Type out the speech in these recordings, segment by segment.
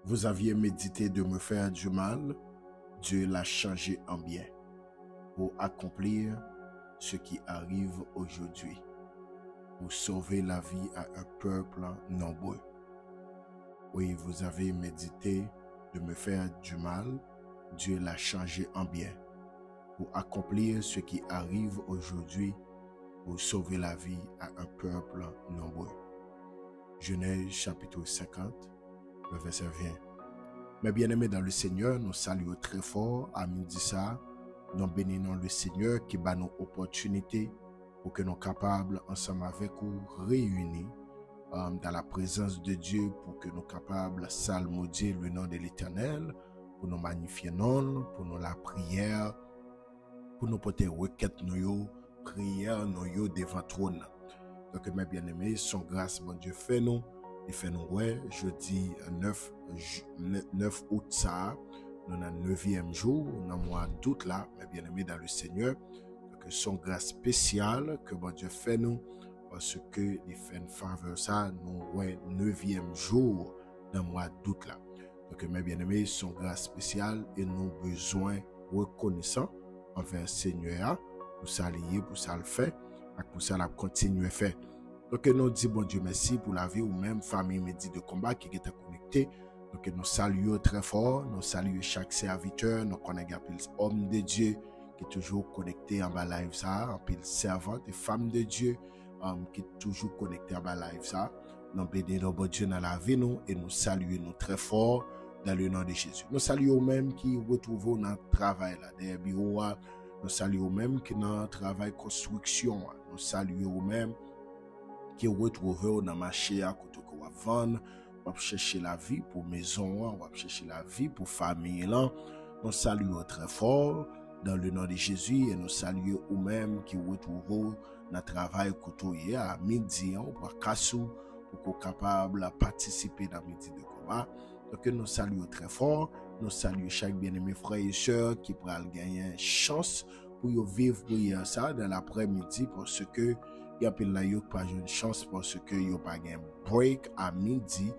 Vous aviez médité de me faire du mal, Dieu l'a changé en bien pour accomplir ce qui arrive aujourd'hui, pour sauver la vie à un peuple nombreux. Oui, vous avez médité de me faire du mal, Dieu l'a changé en bien pour accomplir ce qui arrive aujourd'hui, pour sauver la vie à un peuple nombreux. Genèse chapitre 50, le verset 20. Mes bien-aimés dans le Seigneur, nous saluons très fort à midi ça. Nous bénissons le Seigneur qui bat nos opportunités pour que nous soyons capables, ensemble avec vous, réunis dans la présence de Dieu, pour que nous soyons capables de salmodier le nom de l'Éternel, pour nous magnifier non, pour nous la prière, pour nous porter requête, nous prière, nous devant trône. Donc, mes bien-aimés, son grâce, mon Dieu, fait nous. Il fait nous, ouais, jeudi 9 août, ça, nous avons le 9e jour, dans le mois d'août, là, mes bien-aimés dans le Seigneur. Donc, son grâce spéciale que mon Dieu fait nous, parce que il fait une faveur, ça, nous, ouais, 9e jour dans le mois d'août, là. Donc, mes bien-aimés, son grâce spéciale et nous besoin reconnaissant envers le Seigneur, pour ça lier, pour ça le faire, et pour ça la continuer à faire. Donc, nous disons, bon Dieu, merci pour la vie ou même famille Medi de combat qui est connectée. Donc, nous saluons très fort, nous saluons chaque serviteur, nous connaissons homme de Dieu qui est toujours connecté en bas live ça, en pile servante et femme de Dieu qui est toujours connecté en bas live ça. Nous bénissons bon Dieu dans la vie nous et nous saluons nous très fort dans le nom de Jésus. Nous saluons même qui retrouvent dans le travail là, des bureaux, nous saluons même qui dans le travail construction, nous saluons même qui retrouve dans le marché à côté qu'on va vendre, on va chercher la vie pour maison, on va chercher la vie pour famille là. Nous saluons très fort dans le nom de Jésus et nous saluons ou même qui retrouvent dans le travail côté à midi pour Kassou pour qu'on capable de participer dans midi de combat. Donc nous saluons très fort, nous saluons chaque bien-aimé frère et sœur qui pourra gagner une chance pour vivre pour ça dans l'après-midi parce que il y a pas une chance parce que il y a pas un break à midi.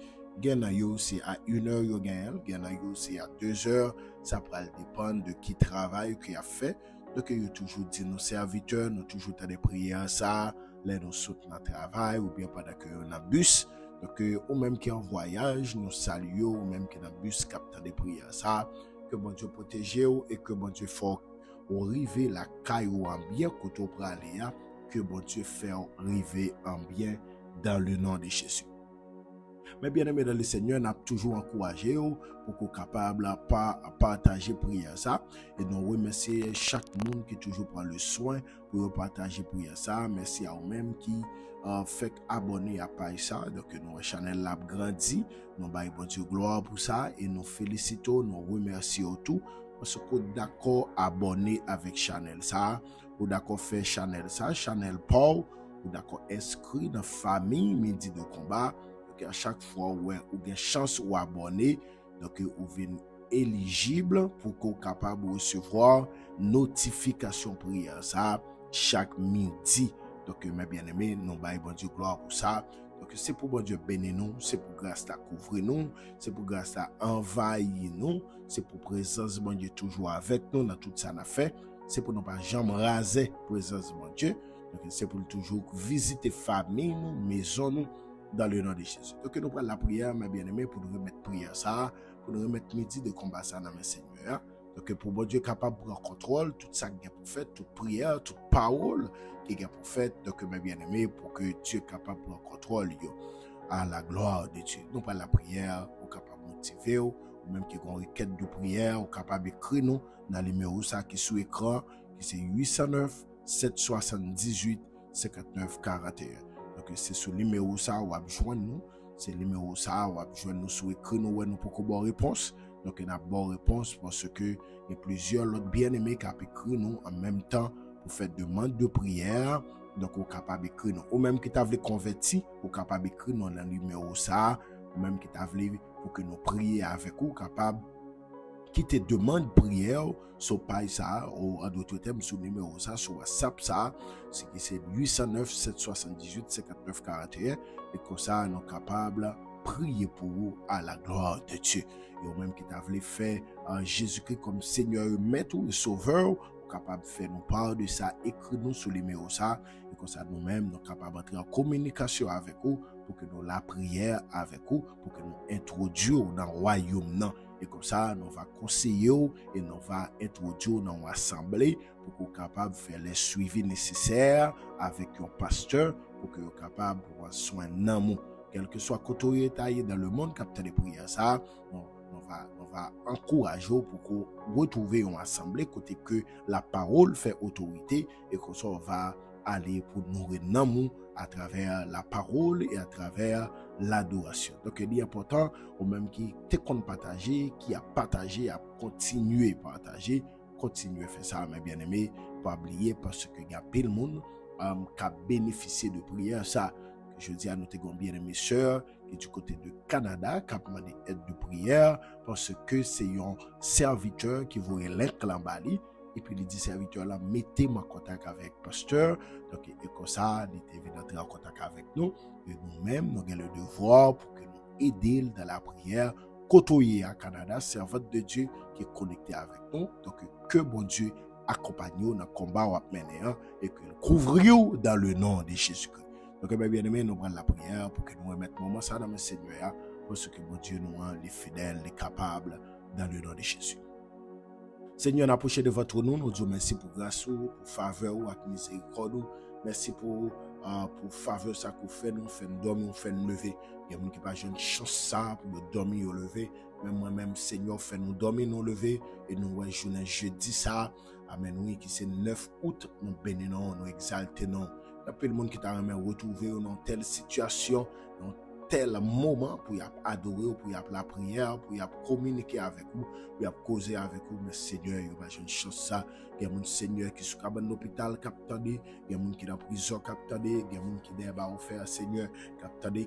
C'est à 1h, c'est à 2h. Ça peut dépendre de qui travaille, qui a fait. Donc, il y a toujours dit nos serviteurs, nous toujours des prières ça, là nous sautons dans le travail ou bien pendant que on a bus. Donc, ou même qui en voyage, nous saluons, ou même qui dans bus capte des prières ça, que bon Dieu protège et que bon Dieu faut arriver la caille ou en bien côté pour aller que bon Dieu fait arriver en bien dans le nom de Jésus. Mais bien aimé dans le Seigneur, nous avons toujours encouragé pour qu'on soit capable de partager prière ça. Et nous remercions chaque monde qui toujours prend le soin pour partager prière ça. Merci à vous-même qui fait abonner à page ça. Donc nous channel l'a grandi. Nous baillons bon Dieu gloire pour ça et nous félicitons, nous remercions tout parce que d'accord abonné avec channel ça. Ou d'accord faire channel ça, channel Paul, ou d'accord inscrit dans famille Midi de combat. Donc à chaque fois où vous avez chance ou abonné, donc vous venez éligible pour qu'on capable de recevoir notification prière ça chaque midi. Donc mes bien-aimés, nous baillons bon Dieu gloire pour ça. Donc c'est pour bon Dieu bénir nous, c'est pour grâce à couvrir nous, c'est pour grâce à envahir nous, c'est pour présence bon Dieu toujours avec nous dans tout ça n'a fait. C'est pour ne pas jamais raser présence de mon Dieu. Donc, c'est pour toujours visiter famille, nous, maison, nous, dans le nom de Jésus. Donc, nous prenons la prière, mes bien-aimés, pour nous remettre prière ça, pour nous remettre midi de combat ça dans mes Seigneur. Donc, pour mon Dieu capable de prendre contrôle, tout ça qui est pour faire, toute prière, toute parole qui est pour faire. Donc, mes bien-aimés, pour que Dieu est capable de prendre contrôle, à la gloire de Dieu. Nous prenons la prière, pour capable de motiver, ou même qui ont une requête de prière, ou capable d'écrire nous dans le numéro ça qui est sous écran, qui c'est 809 778 59 41. Donc c'est sur le numéro ça ou joindre nous, c'est le numéro ça ou joindre nous sous écran nous ouais nous pour qu'on bonne réponse. Donc on a bonne réponse parce que il y a plusieurs autres bien-aimés qui ont écrit nous en même temps pour faire demande de prière. Donc on capable d'écrire nous ou même qui t'a voulu convertir, ou capable d'écrire nous dans le numéro ça, ou même qui t'a voulu pour que nous prions avec vous capable qui te demande prière sur page ça ou en d'autres termes sur numéro ça sur WhatsApp ça c'est 809 778 59 41 et comme ça nous capable prier pour vous à la gloire de Dieu. Et ou même qui t'a voulu faire Jésus-Christ comme Seigneur, Maître et Sauveur, capable de faire nous part de ça, écris-nous sur le numéro ça, et comme ça nous-mêmes, nous sommes capables d'entrer en communication avec vous, pour que nous la prière avec vous, pour que nous introduisions dans le royaume. Non. Et comme ça, nous va conseiller et nous va introduire dans l'assemblée pour qu'on soit capable de faire les suivis nécessaires avec un pasteur, pour que nous soyons capables de prendre soin de nous. Quel que soit côté taillé dans le monde, capteur de prière, ça, nous va encourager pour qu'on retrouve une assemblée côté que la parole fait autorité et qu'on va aller pour nourrir nous à travers la parole et à travers l'adoration. Donc il est important au même qui te compte partager, qui a partagé, a continué à partager, continuer à faire ça, mes bien-aimés, pas oublier parce que il y a plein de monde qui a bénéficié de prière ça. Je dis à nos bien-aimés sœurs qui du côté de Canada, qui a demandé aide de prière parce que c'est un serviteur qui voulait l'inclambali. Et puis il dit serviteur là, mettez-moi en contact avec le pasteur. Donc et comme ça, il était venu entrer en contact avec nous. Et nous-mêmes, nous avons le devoir pour que nous aidions dans la prière. Côtoyer à Canada, servante de Dieu qui est connecté avec nous. Donc que bon Dieu accompagne nous dans le combat à mener et que nous couvrions dans le nom de Jésus-Christ. Donc, bien aimé, nous prenons la prière pour que nous remettions moment ça dans le Seigneur, parce que mon Dieu nous rend les fidèles, les capables, dans le nom de Jésus. Seigneur, nous approchons de votre nom, nous disons merci pour grâce, pour faveur, pour miséricorde. Merci pour faveur ça qu'on fait, nous fait dormir, nous fait lever. Il y a des gens qui n'ont pas une chance ça pour dormir ou lever. Même moi-même, Seigneur, fait nous dormir, nous lever. Et nous, journée jeudi ça. Amen. Oui, qui c'est 9 août, nous bénissons, nous exaltons. Il y a plein de monde qui t'a retrouvé dans telle situation, dans tel moment pour y adorer, pour y la prière, pour y communiquer avec vous, pour y causer avec vous. Mais Seigneur, il y a une chose ça. Il y a un Seigneur qui est dans l'hôpital, il y a un qui est dans la prison, il y a un qui est dans l'enfer, Seigneur,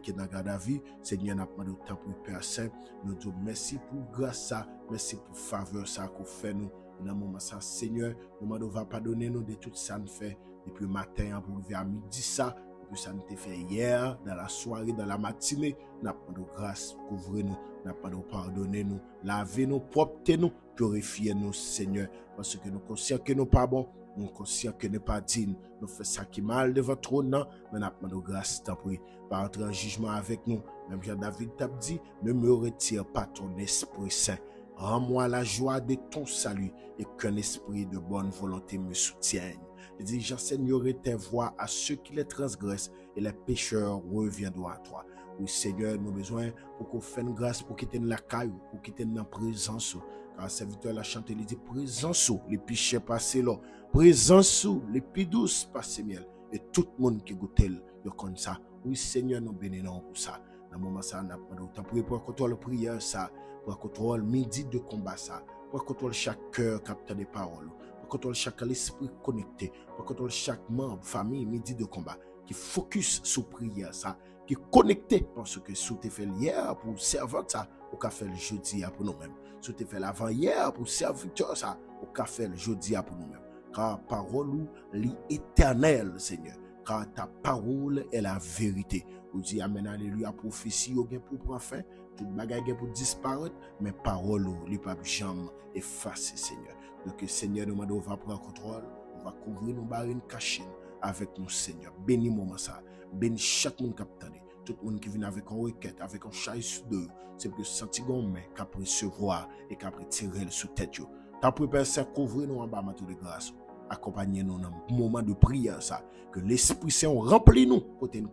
qui est dans la garde à vie. Seigneur, nous avons demandé au temps pour le Père Saint. Nous disons merci pour grâce ça, merci pour faveur ça qu'on fait nous. Dans le moment ça, Seigneur, nous demandons va pardonner nous de tout ça nous fait. Depuis le matin pour arriver à midi ça, depuis ça nous a fait hier, dans la soirée, dans la matinée, nous avons de grâce, couvrir-nous, nous avons de pardonner nous, laver nous, propter nous, purifier nous, Seigneur, parce que nous conscients que nous pas bon, nous conscients que nous pas dignes, nous faisons ça qui mal de votre trône, mais nous avons de grâce, t'en prie, par entrer en jugement avec nous, même Jean-David t'a dit, ne me retire pas ton Esprit Saint. Rends-moi la joie de ton salut et qu'un esprit de bonne volonté me soutienne. Il dit, j'enseignerai tes voies à ceux qui les transgressent et les pécheurs reviendront à toi. Oui, Seigneur, nous avons besoin pour qu'on fasse une grâce, pour quitter la caille, pour quitter la présence. Car le serviteur l'a chanté, il dit, présence, les péchés passés là, présence, les plus douces passés miel. Et tout le monde qui goûte, il comme ça. Oui, Seigneur, nous bénissons pour ça. Dans le moment ça, nous avons autant pour contrôler la prière, ça, pour contrôler midi de combat, ça, pour contrôler chaque cœur capteur des paroles. Pour contrôler chaque esprit connecté, pour contrôler chaque membre, famille, midi de combat, qui focus sur prière, ça, qui est connecté, parce que si tu fait hier pour servir ça, au café le jeudi pour nous-mêmes. Si tu fait l'avant hier pour serviteur ça, au café le jeudi pour nous-mêmes. Car parole est éternelle, Seigneur. Car ta parole est la vérité. Vous dites amen, alléluia, prophétie, ou bien pour prendre fin, toute bagaille pour disparaître, mais parole, les pas jamais effacer, Seigneur. Donc, Seigneur, nous on va prendre contrôle, on va couvrir nos barines cachées avec nous, Seigneur. Bénis moi ça, bénis chaque monde qui a attendu, tout le monde qui vient avec une requête, avec un chai sous deux, c'est pour sentir qu'on met, qu'à recevoir et qu'à tirer sous tête. T'as préparé ça, couvrir nous en bas, de grâce. Accompagnez-nous dans un moment de prière, ça, que l'Esprit Saint remplit nous, côté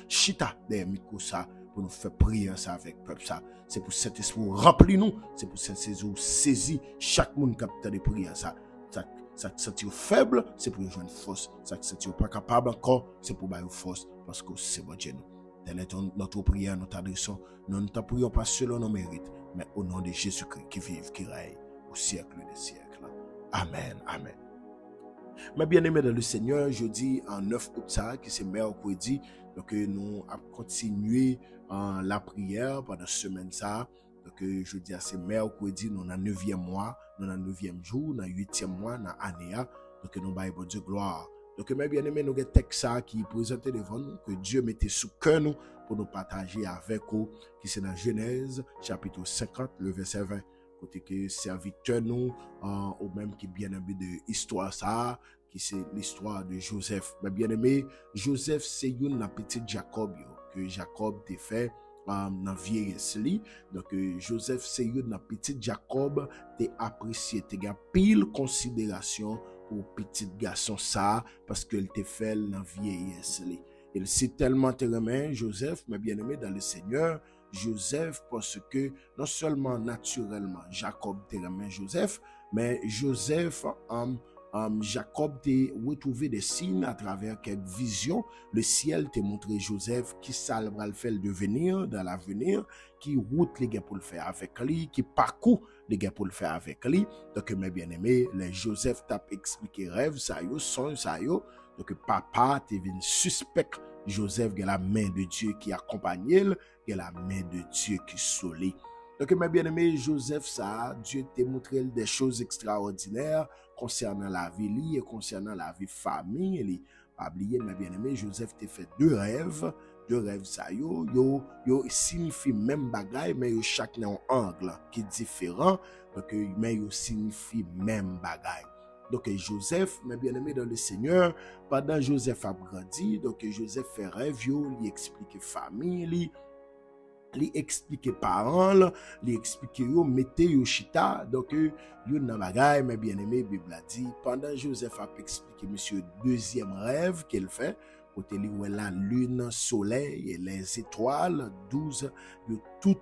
chita des micros, ça, pour nous faire prier ça avec peuple, ça. C'est pour cet esprit remplit nous, c'est pour cet esprit saisi chaque monde capteur de prière, ça. Ça te sentir faible, c'est pour jouer une force. Ça te sentir pas capable encore, c'est pour bailler force, parce que c'est bon Dieu nous. Telle est notre prière, notre adressons. Nous ne prions pas selon nos mérites, mais au nom de Jésus-Christ qui vive, qui règne au siècle des siècles. Amen, amen. Mais bien aimé dans le Seigneur, jeudi en 9 août, ça, qui c'est mercredi, donc nous avons continué la prière pendant la semaine, ça. Donc jeudi, c'est mercredi, nous dans le 9e mois, nous dans le 9e jour, dans le 8e mois, dans l'année. Donc nous baillons pour Dieu gloire. Donc, mes bien-aimés, nous avons un texte qui est présenté devant nous, que Dieu mettait sous cœur nous pour nous partager avec vous, qui c'est dans Genèse, chapitre 50, le verset 20. Côté que serviteur nous, ou même qui bien-aimé de l'histoire ça, qui c'est l'histoire de Joseph. Mais bien-aimé, Joseph, c'est une petite Jacob, que Jacob t'a fait dans vieillesse li. Donc Joseph c'est une petite Jacob t'es apprécié, t'es gars pile considération pour petit garçon ça parce que il t'est fait dans vieillesse li. Il s'est tellement aimé Joseph, mais bien aimé dans le Seigneur, Joseph parce que non seulement naturellement Jacob t'est aimé Joseph, mais Joseph Jacob t'a retrouvé des signes à travers quelques visions. Le ciel t'a montré Joseph qui ça va le faire devenir dans l'avenir, qui route les gars pour le faire avec lui, qui parcourt les gars pour le faire avec lui. Donc mes bien-aimés, les Joseph t'a expliqué rêve ça yo, son ça yo. Donc papa t'es venu suspect Joseph a la main de Dieu qui accompagne il, a la main de Dieu qui solide. Donc, mes bien-aimés, Joseph, ça, Dieu t'a montré des choses extraordinaires concernant la vie et concernant la vie famille. Pas oublier, mes bien-aimés, Joseph t'a fait deux rêves, ça, yo signifie même bagaille, mais yo chaque un angle qui est différent, donc, mais yo signifie même bagaille. Donc, Joseph, mes bien-aimés dans le Seigneur, pendant Joseph a grandi, donc, Joseph fait rêve, il explique famille, li explique parents, li explique yo mette yo chita. Donc yo nan bagay mes bien-aimés, Bible a dit pendant Joseph a expliqué monsieur deuxième rêve qu'il fait côté li où la lune, soleil et les étoiles 12 yo tout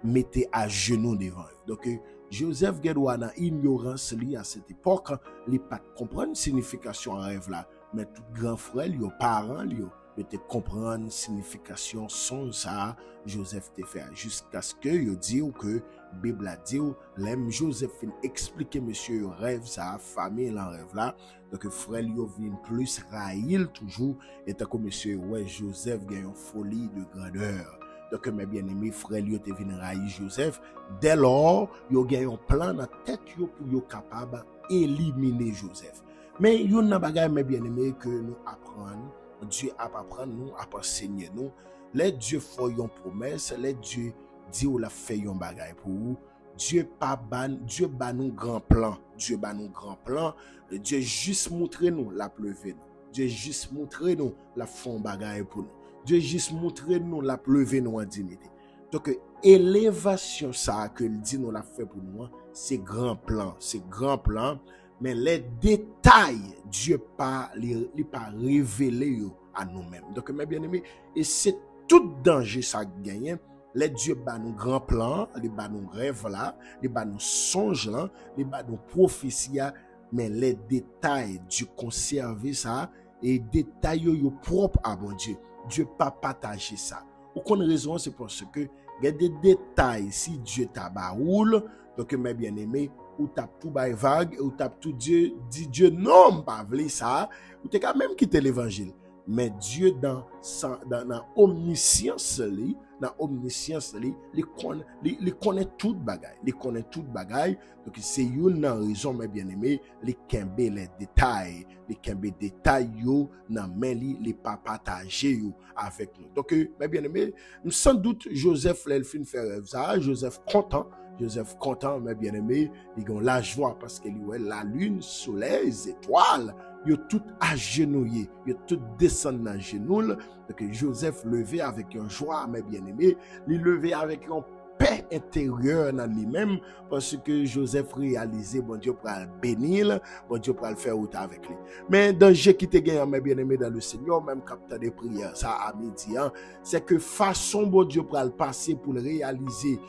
mettez à genoux devant eux. Donc Joseph Gedwa dans ignorance li à cette époque, li pas comprendre signification en rêve là, mais tout grand frère, yo parents, yo te comprendre signification son ça Joseph te fait jusqu'à ce que yo dit que Bible a dit l'aime Joseph fin expliquer monsieur yo rêve ça famille en rêve là. Donc frère yo vient plus raïl toujours et tant que monsieur ouais Joseph gagne une folie de grandeur. Donc mes bien-aimés frère yo te vinn raïl Joseph dès lors yo gagne un plan dans tête yo pour yo capable éliminer Joseph. Mais yo nan bagay mes bien-aimés que nous apprenons Dieu a apprendre nous, a enseigner nous. Les Dieu fait une promesse, les Dieu dit ou la fait un bagay pour vous. Dieu ba nous grand plan. Dieu ba nous grand plan. Dieu juste montrer nous la pleuver nous. Dieu juste montrer nous la fond bagay pour nous. Dieu juste montrer nous la pleuver nous en dignité. Donc élévation ça que il dit nous la fait pour nous, c'est grand plan, mais les détails Dieu pas révélé à nous-mêmes. Donc mes bien-aimés, et c'est tout danger ça gagne. Les Dieu ba nous grand plan, les ba nous rêve là, les ba nous songe là, les ba nous prophétie, mais les détails Dieu conserver ça et détails yo propre à bon Dieu. Dieu pas partager ça. Aucune raison c'est parce que il y a des détails si Dieu t'a baoul. Donc mes bien-aimés, ou tape tout by vague, ou tape tout Dieu, dit Dieu non, pas vle ça, ou t'es quand même quitter l'évangile. Mais Dieu dans omniscience li, il connaît tout bagaille, donc c'est une raison mes bien-aimés, les kembe les détails yo nan men li pas partager yo avec nous. Donc mes bien-aimés, sans doute Joseph l'elfin fait rêve ça, Joseph content, mes bien-aimés, ils ont la joie parce que la lune, soleil, les étoiles, ils ont tout agenouillé, ils ont tout descendu dans genoux. Donc Joseph levé avec une joie, mes bien-aimés, il levé avec une paix intérieure dans lui-même parce que Joseph réalisait, bon Dieu pour le bénir, bon Dieu pour le faire autant avec lui. Mais danger qui te gagne, mes bien-aimés dans le Seigneur, même capteur de prière, ça à midi, c'est que façon bon Dieu pour le passer pour le réaliser,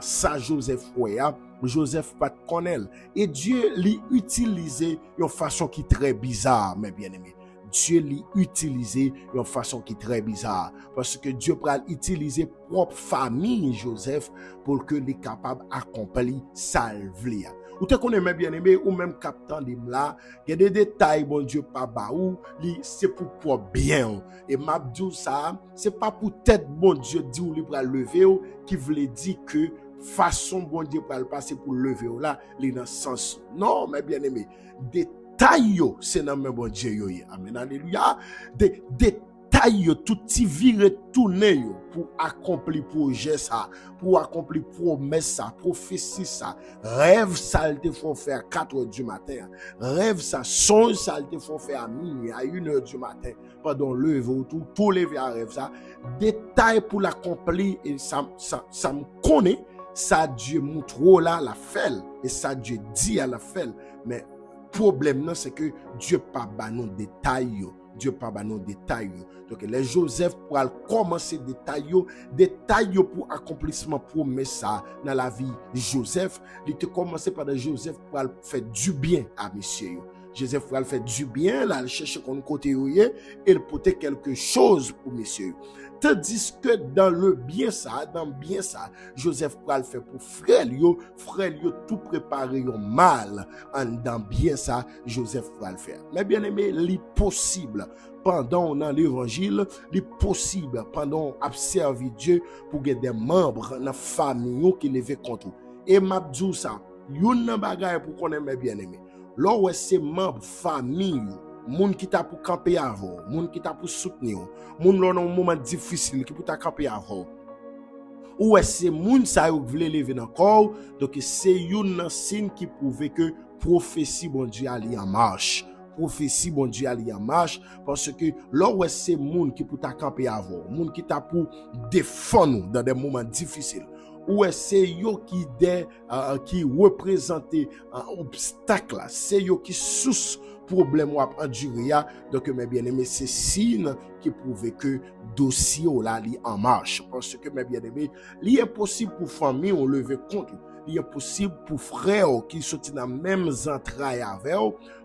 ça Joseph voya, Joseph pas connaît. Et Dieu lui utilisé une façon qui est très bizarre, mes bien-aimés. Dieu l'a utilisé d'une façon qui est très bizarre. Parce que Dieu peut utiliser propre famille Joseph pour que les capable d'accomplir sa vie. Ou te connais mes bien-aimés, ou même captant de là, il y a des détails, bon Dieu, pas baou, c'est pour bien. Et m'abdou ça, c'est pas pour tête, bon Dieu, dit ou li pour lever, qui voulait dire que façon, bon Dieu, pour le passer pour lever là, il dans sens. Non, mes bien-aimés, détails détails yo, c'est dans même bon Dieu yo. Amen, alléluia. Des détails yo, tout ti vire tourner yo pour accomplir projet ça, pour accomplir promesse ça, prophétie ça, rêve ça te faut faire 4h du matin, rêve ça, songe ça te faut faire à minuit, à 1h du matin, pendant lever autour, tout lever à rêve ça, détail pour l'accomplir et ça me connaît, ça Dieu montre là la fait et ça Dieu dit à la fait, mais problème non c'est que Dieu pas ba non détail yo. Dieu pas ba non détail yo. Donc les Joseph pour commencer détail pour accomplissement promesse ça dans la vie Joseph, il te commencer par Joseph pour faire du bien à monsieur yo. Joseph pour faire du bien là, il chercher qu'on côté et il porter quelque chose pour monsieur. Tandis que dans le bien ça, Joseph pral fait pour frère yo tout préparer yo mal dans bien ça, Joseph pral faire. Mais bien aimé, li possible pendant dans l'évangile, li possible pendant observer Dieu pour que des membres dans famille qui levé contre. Et m'a dit ça, yon nan bagay pour connaître mes bien aimé. Là où c'est membre famille moun qui t'a pour camper avant, moun qui t'a pour soutenir, moun là dans un moment difficile qui pour t'a camper avant. Ou c'est moun ça yo vle lever dans corps, donc c'est une signe qui prouve que prophétie bon Dieu ali en marche. Prophétie bon Dieu ali en marche parce que là où c'est moun qui pour t'a camper avant, moun qui t'a pour défendre dans des moments difficiles. Ou c'est yo qui représente un obstacle, c'est yo qui sous problème ou endurer. Donc mes bien-aimés, c'est signe qui prouve que dossier là li en marche parce que mes bien-aimés, il est possible pour famille on lever compte, il est possible pour frère qui sont dans même entrailles avec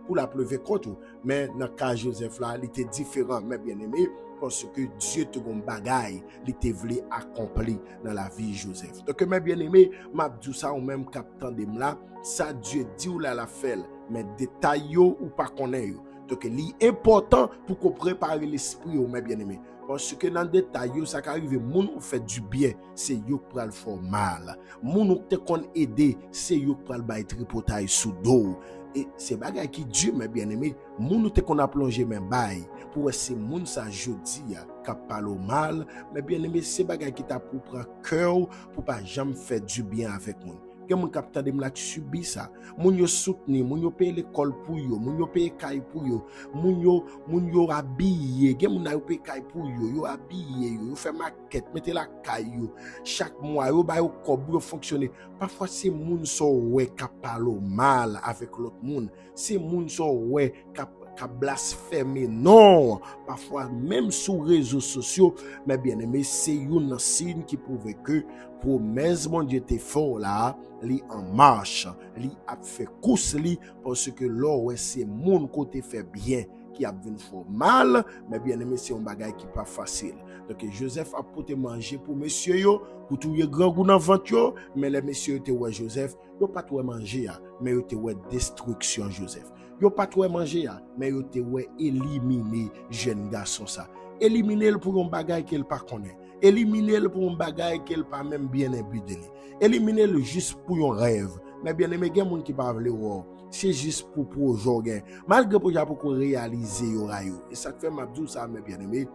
pour la lever compte, mais dans le cas Joseph là, il était différent mes bien-aimés. Parce que Dieu te gon bagay, li te vle accompli dans la vie Joseph. Donc mes bien-aimés, m'a dit ça ou même captant de là, ça Dieu dit ou la fait, mais détail yo ou pas connaît yo. Donc li important pour qu'on prépare l'esprit ou mes bien-aimés. Parce que dans détail yo ça arrive moun ou fait du bien, c'est yo qui pral faire mal. Moun ou te kon aider, c'est yo qui pral bay tripotaille sous dos. Et c'est bagay qui Dieu mes bien-aimés, moun te qu'on a plongé men bay pour ces moun ça jodi qui parle mal, mais bien-aimé c'est bagay qui t'a pour prendre cœur pour pas jamais faire du bien avec moun. Gen moun kapta dem la qui subit ça. Moun yo soutenir, moun yo paye l'école pour yo, moun yo paye kay pour yo, moun yo habillé, gen moun yo paye kay pour yo habillé yo fait maquette, mettez la kay yo. Chaque mois yo ba yo kob yo fonctionner. Parfois c'est moun so ouais qui parle mal avec l'autre moun. C'est moun so ouais qui blasphémer. Non, parfois même sur réseaux sociaux, mais bien aimé, c'est un signe qui prouve que promesse mon Dieu te fort là, li en marche, li a fait course li parce que là ouais c'est mon côté fait bien qui a venu faire mal, mais bien aimé c'est un bagage qui pas facile. Donc Joseph a porté manger pour monsieur yo, pour tout le grand goût dans ventre yo, mais les messieurs te ouais Joseph, yo pas tout manger mais yo te ouais destruction Joseph. Yo pas tout manger mais yo te ouais éliminer jeune garçon ça. Éliminer le pour un bagage qu'elle pas connaît. Éliminer le pour un bagage qu'elle pas même bien imbué. Éliminer le juste pour un rêve. Mais bien aimé gen moun qui pas vle voir. C'est juste pour projet. Malgré pour réaliser yo rayo. Et ça fait m'abdou ça mes bien aimé.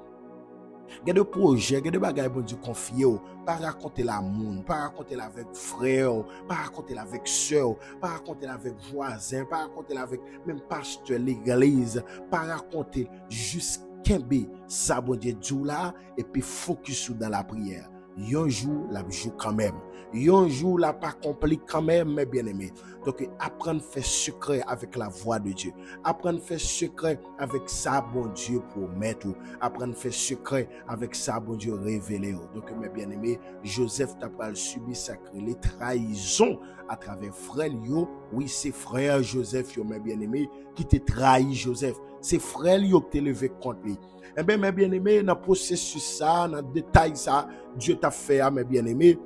Il y a des projets, il y a des bagages bon Dieu confier, pas raconter la moun, pas raconter la avec frère, pas raconter la avec sœur, pas raconter la avec voisin, pas raconter la avec même pasteur l'église, pas raconter juste kembe ça bon Dieu dit là et puis focus dans la prière. Un jour la joue quand même. Un jour la pas compliqué quand même mes bien-aimés. Donc apprendre à faire secret avec la voix de Dieu. Apprendre à faire secret avec ça bon Dieu promettre. Apprendre à faire secret avec ça bon Dieu révéler. Donc mes bien-aimés, Joseph t'a pas subi sacré les trahisons à travers frère yo. Oui, c'est frère Joseph yo mes bien-aimés qui te trahi Joseph. C'est frère yo qui te levé contre lui. Eh bien mes bien-aimés, dans processus ça, dans détail ça, Dieu t'a fait à mes bien-aimés.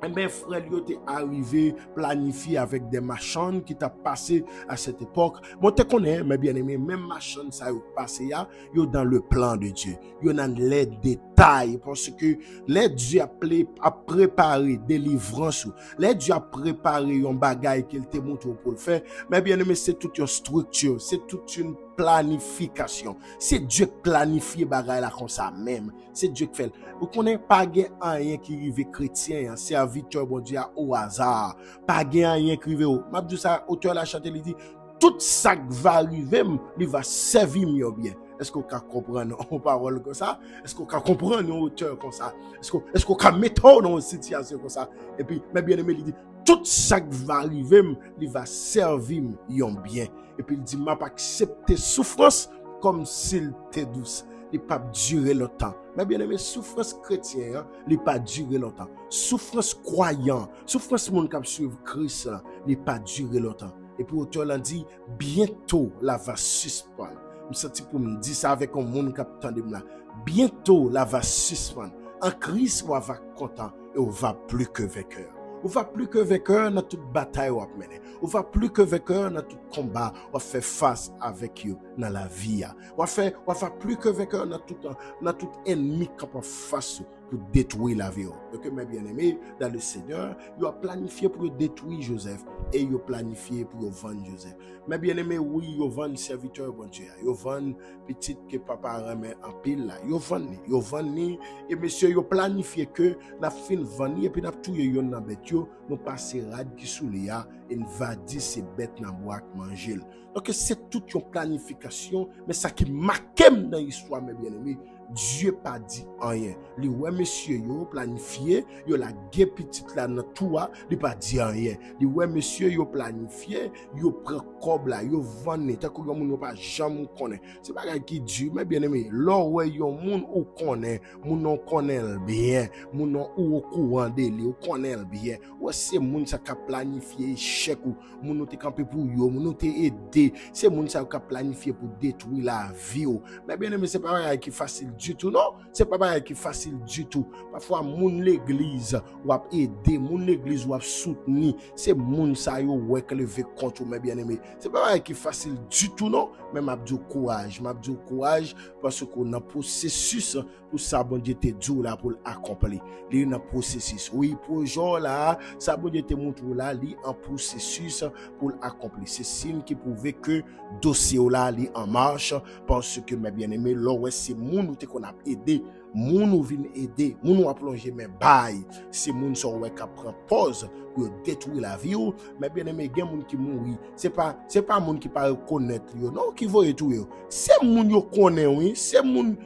Eh bien, frère, il était arrivé, planifié avec des machines qui t'a passé à cette époque. Bon, tu connais, mes bien-aimés, même machines, ça a passé, yo dans le plan de Dieu. Yo dans les détails, parce que les Dieu a préparé délivrance, les Dieu a préparé un bagage qu'il te montre pour le faire. Mais bien-aimés, c'est toute une structure, c'est toute une planification. C'est Dieu qui planifie bagay là comme ça même. C'est Dieu qui fait. Vous connaissez pas rien qui arrive chrétien, serviteur bon Dieu au hasard. Pas rien qui arrive au. M'a dit ça auteur la chanter il dit tout ça qui va arriver, il va servir mieux bien. Est-ce qu'on peut comprendre nos paroles comme ça? Est-ce qu'on peut comprendre nos auteurs comme ça? Est-ce qu'on peut mettre dans une situation comme ça? Et puis, mes bien-aimés, il dit, tout ça qui va arriver, il va servir bien. Et puis, il dit, m'a pas accepté souffrance comme s'il était douce. Il pas durer longtemps. Mais bien aimé, souffrance chrétienne, il pas durer longtemps. Souffrance croyant, souffrance moun k'ap suivre Christ, il pas durer longtemps. Et puis auteur l'a dit, bientôt la va suspendre. Je senti pour me dire ça avec un monde qui attend de là. Bientôt la va suspendre. En Christ, on va content et on va plus que vainqueur. On va plus que vainqueur dans toute bataille on mener. On va plus que vainqueur dans tout combat on fait face avec eux dans la vie. On va plus que vainqueur dans tout ennemi qui est face pour détruire la vie. Donc mes bien-aimés dans le Seigneur, il a planifié pour détruire Joseph et il a planifié pour vendre Joseph. Mes bien-aimés, oui, il vend serviteur bon Dieu. Il vend petit que papa remet en pile là. Il vend et monsieur il a planifié que la fin vendre et puis n'a tout yo dans bête yo, nous passer rad qui sous les et va dire c'est bête dans bois manger. Donc c'est toute une planification mais ça qui marque dans l'histoire mes bien-aimés. Dieu pas dit rien. Li ouais monsieur yo planifié, yo la gué petite là dans tout il pas dit rien. Li ouais monsieur yo planifié, yo prend cob là, yo vendre tant que moun pas jamais connaît. C'est pas qui Dieu mais bien aimé. Là ouais yo moun ou connaît, moun non connaît bien, moun non ou au courant de lui, ou connaît bien. Ouais c'est moun ça qui planifié échec ou moun te camper pour yo, moun te aider. C'est moun ça qui planifié pour détruire la vie. Mais bien aimé c'est pas qui facile du tout, non, c'est pas qui facile du tout. Parfois, moun l'église ou a aider, moun l'église ou a soutenir, c'est moun ça yo ouais que lever contre mes bien-aimés. C'est pas qui facile du tout, non, mais m'a dit courage parce qu'on a processus pour ça bon Dieu te dit là pour accomplir. Li un processus. Oui, pour genre là, ça bon Dieu te montre là, li en processus pour accomplir. C'est signe qui prouve que dossier là li en marche parce que mes bien-aimés, là ouais c'est moun qu'on a aidé, moun ou vient aider, moun ou a plongé mes bail, c'est moun so ouais qui prend pause pour détruire la vie ou, mais bien aimé gen moun qui mouri, c'est pas moun qui pas reconnaître yo, non qui voit tout yo, c'est moun yo connaît oui, c'est moun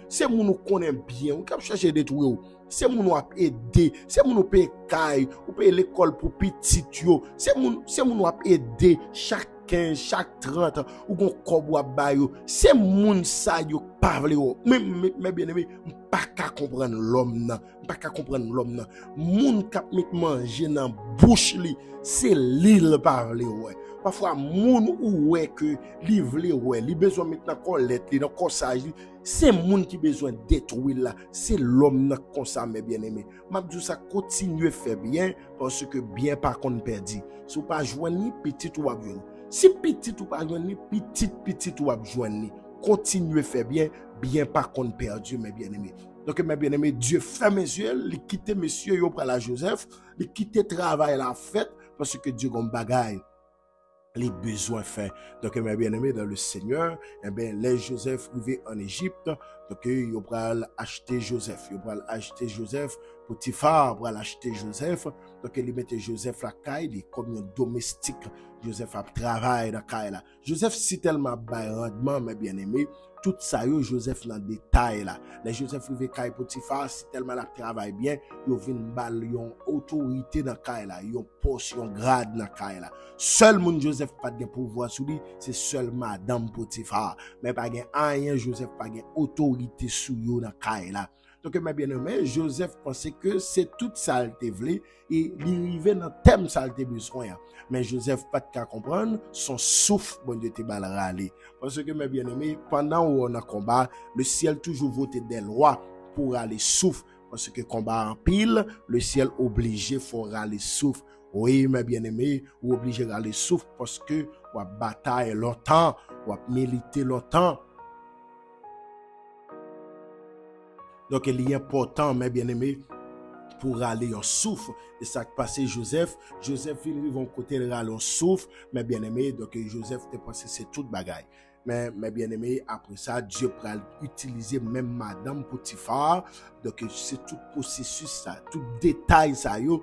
ou connaît bien, ou qui chercher détruire ou, c'est moun ou a aider, c'est moun ou paye caille, ou paye l'école pour petit yo, c'est moun ou a aider chaque 15, chaque 30 ou gon kob ou bayo, c'est moun sa yo parle yo. Mais bien aimé, pas qu'à comprendre l'homme nan, moun k'ap met manger dans bouche li, c'est l'île parle ouais. Parfois moun ou ouais que li vle ouais, li besoin maintenant colette li dans corsage, c'est moun qui besoin détruire là, c'est l'homme nan comme ça mes bien-aimés. M'a dit ça continue faire bien parce que bien par contre perdu. Si pas joindre ni petit ou avion. Si petit ou pas joindre petit ou joindre. Continuez faire bien par contre perdu mes bien-aimés. Donc mes bien-aimés, Dieu ferme mes yeux, il quitte monsieur yo pour la Joseph, il quitte travail la fête parce que Dieu gon bagaille les besoins faits. Donc mes bien-aimés dans le Seigneur, eh bien les Joseph arrivés en Égypte, donc ils vont acheter Joseph, Potiphar pour acheter Joseph, donc ils mettent Joseph la caille comme un domestique. Joseph a travaillé dans caille là. Joseph si tellement bas rendement mes bien-aimés, tout ça yo Joseph dans détail là. Les Joseph rive caille Potiphar si tellement la travaille bien, yo vinn bal yon autorité dans caille là, yon poste, yon grade dans caille là. Seul moun Joseph pas de pouvoir sur lui, c'est seul madame Potiphar, mais pas gen rien Joseph pas gen autorité sur yo dans caille là. Donc mes bien-aimés, Joseph pensait que c'est tout ça qu'il voulait et il arrivait dans thème ça qu'il besoin. Mais Joseph pas de comprendre son souffle bon Dieu te bal râler. Parce que mes bien-aimés, pendant où on a combat, le ciel toujours voté des lois pour aller souffle. parce que combat en pile, le ciel obligé faut râler souffle. Oui, mes bien-aimés, ou obligé de râler souffle parce que ou bataille longtemps, ou militer longtemps. Donc, il est important, mes bien-aimés, pour râler en souffle. Et ça qui passé Joseph, il vont côté de râler en souffle, mes bien-aimés, donc Joseph te pensé c'est toute bagaille. Mais mes bien-aimés, après ça, Dieu peut utiliser même Madame Potiphar. Donc, c'est tout processus, ça, tout détail, ça, yo.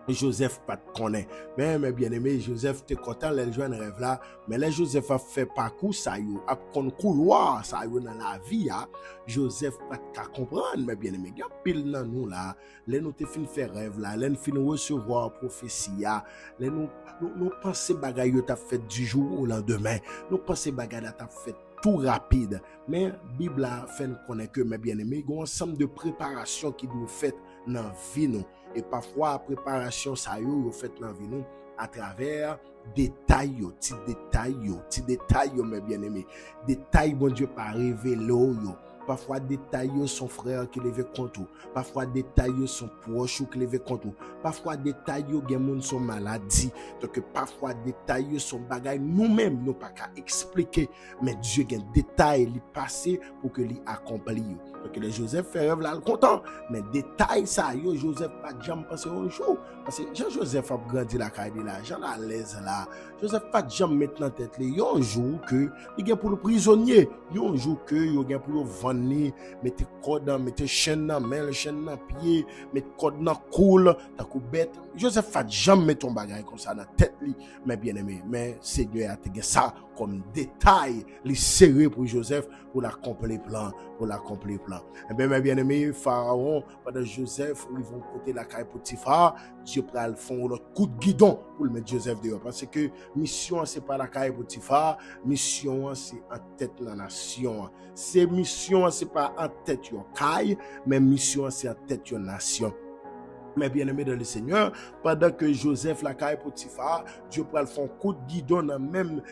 Joseph pas te connaît. Mais mes bien-aimés, Joseph te content, les jeunes rêves là. Mais les Joseph a fait parcours, ça yo, a kon couloir, ça yo dans la vie, hein. Joseph pas te comprendre, mes bien-aimés. Gap pile dans nous là. Les nous te fin faire rêve là. Les nous fin recevoir prophétie, les nous penser bagay yo t'a fait du jour au lendemain. Nous penser bagay là t'a fait tout rapide. Mais Bible a fait nous connaître que, mes bien-aimés, il y a un ensemble de préparations qui doivent faire dans la vie nous. Et parfois, préparation, ça y est, fait dans la vie nous à travers détails, petits détails, mes bien-aimés. Détails, bon Dieu, pas révéler, Parfois, détails son frère qui lève contre. Parfois, détails son proche qui lève contre. Parfois, détails gen son maladie. Donc, parfois, détails son bagay nous-mêmes, nous pas qu'à expliquer. Mais Dieu gen détail li passé pour que li accompli. Donc, le Joseph fait rêve là, le content. Mais détail ça, Joseph pas jamais pensé un jour. Parce que Jean-Joseph a grandi la caille là, Jean à l'aise là. Joseph pas jamais mettre dans tête li. Un jour que, il gen pour le prisonnier. Un jour que, il gen pour le vendre. Mettez code dans, mettez chaîne dans main, chaîne dans pied, mettez code dans cool, ta coup bête. Joseph fait jamais mettre ton bagage comme ça dans tête li, mais bien aimé. Mais Seigneur a te ça comme détail, li serré pour Joseph pour l'accomplir plan, Et bien, mes bien aimé, Pharaon, pendant Joseph, ils vont côté la caille Potiphar, Dieu prend le fond l'autre coup de guidon pour le mettre Joseph dehors. Parce que mission, c'est pas la caille Potiphar, mission, c'est en tête la nation. C'est mission, c'est pas en tête yon caille, mais mission, c'est en tête yon nation. Mais bien aimé dans le Seigneur, pendant que Joseph la caille Potiphar, Dieu prend le fond coup de guidon dans même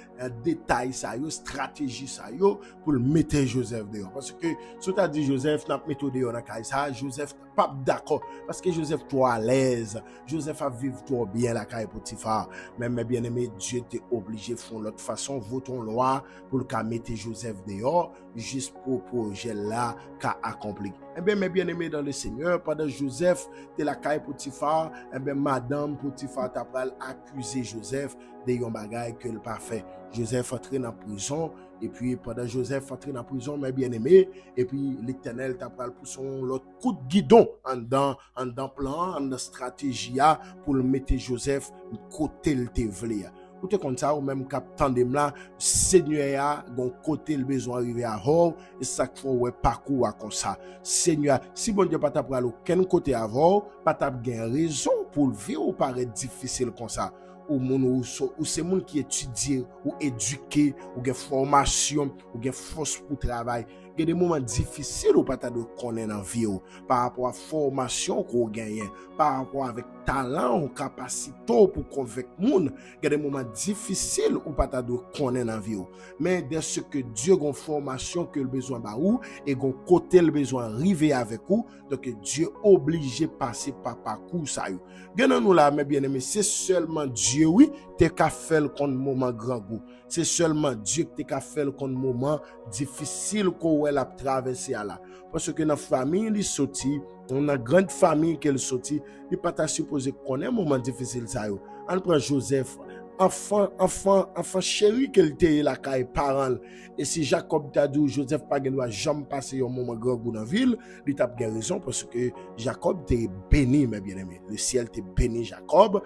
détail ça yo, stratégie ça yo pour le mettre Joseph dehors. Parce que si tu as dit Joseph n'a pas mis dehors dans caille ça, Joseph pas d'accord parce que Joseph trop à l'aise, Joseph a vivre trop bien la caille Potiphar. Mais mes bien aimé, Dieu t'est obligé font l'autre façon, votons loi pour le cas mettre Joseph dehors juste pour projet là qu'a accompli. Eh bien mes bien aimé dans le Seigneur, pendant Joseph de la caille Potiphar, eh bien Madame Potiphar t'a pral accuser Joseph de yon bagay que le pas fait. Joseph entré dans prison et puis pendant Joseph entré dans prison, mes bien-aimés, et puis l'Éternel t'a pral pour son l'autre coup de guidon en dans plan, en stratégie pour le mettre Joseph côté le te vle. Ou te comme ça, ou même cap tandem là, Seigneur a gon côté le besoin arriver à haut, et ça qu'il faut ouais parcours comme ça. Seigneur, si bon Dieu pas t'a pral aucun côté avant, pas t'a gen raison pour le vivre ou paraît difficile comme ça. Ou c'est moun qui étudie ou éduqué ou gen formation ou gen force pour travail. Il y a des moments difficiles ou pas de connaître dans vie par rapport à formation qu'on gagne, par rapport avec talent ou capacité pour convaincre moun. Il y a des moments difficiles ou pas de connaître dans vie. Mais dès ce que Dieu a une formation que le besoin ba ou et gon côté le besoin arriver avec ou, donc Dieu obligé passer par parcours ça yo. Gagnon nous là mes bien-aimés, c'est seulement Dieu oui, t'es qu'a fait contre moment grand goût. C'est seulement Dieu qui t'a fait contre moment difficile qu'on a traversé là. Parce que dans la famille, il sorti, on a une grande famille qui est sorti, il pas ta supposé connaître un moment difficile ça yo. On prend Joseph, enfant chéri qu'elle était la caille parent. Et si Jacob t'a dit Joseph pas doit jamais passer un moment grand goût dans la ville, il t'a bien raison parce que Jacob t'est béni mes bien-aimés. Le ciel t'est béni Jacob